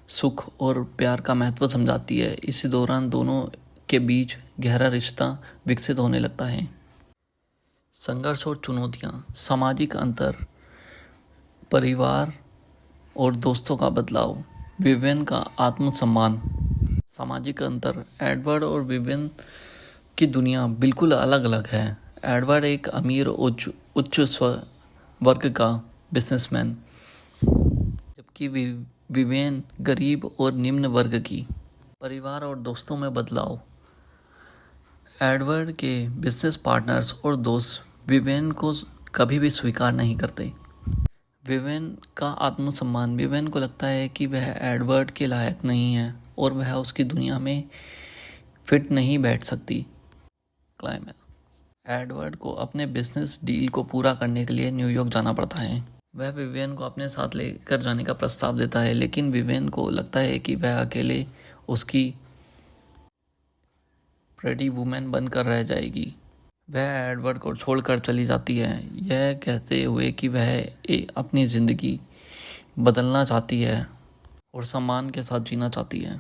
सुख और प्यार का महत्व समझाती है। इसी दौरान दोनों के बीच गहरा रिश्ता विकसित होने लगता है। संघर्ष और चुनौतियाँ, सामाजिक अंतर, परिवार और दोस्तों का बदलाव, विवेन का आत्मसम्मान। सामाजिक अंतर, एडवर्ड और विवेन की दुनिया बिल्कुल अलग अलग है। एडवर्ड एक अमीर उच्च वर्ग का बिजनेसमैन, जबकि विवेन गरीब और निम्न वर्ग की। परिवार और दोस्तों में बदलाव, एडवर्ड के बिजनेस पार्टनर्स और दोस्त विवेन को कभी भी स्वीकार नहीं करते। विवेन का आत्मसम्मान, विवेन को लगता है कि वह एडवर्ड के लायक नहीं है और वह उसकी दुनिया में फिट नहीं बैठ सकती। क्लाइमैक्स, एडवर्ड को अपने बिजनेस डील को पूरा करने के लिए न्यूयॉर्क जाना पड़ता है। वह विवेन को अपने साथ लेकर जाने का प्रस्ताव देता है, लेकिन विवेन को लगता है कि वह अकेले उसकी प्रेटी वुमेन बनकर रह जाएगी। वह एडवर्ड को छोड़कर चली जाती है, यह कहते हुए कि वह अपनी ज़िंदगी बदलना चाहती है और सम्मान के साथ जीना चाहती है।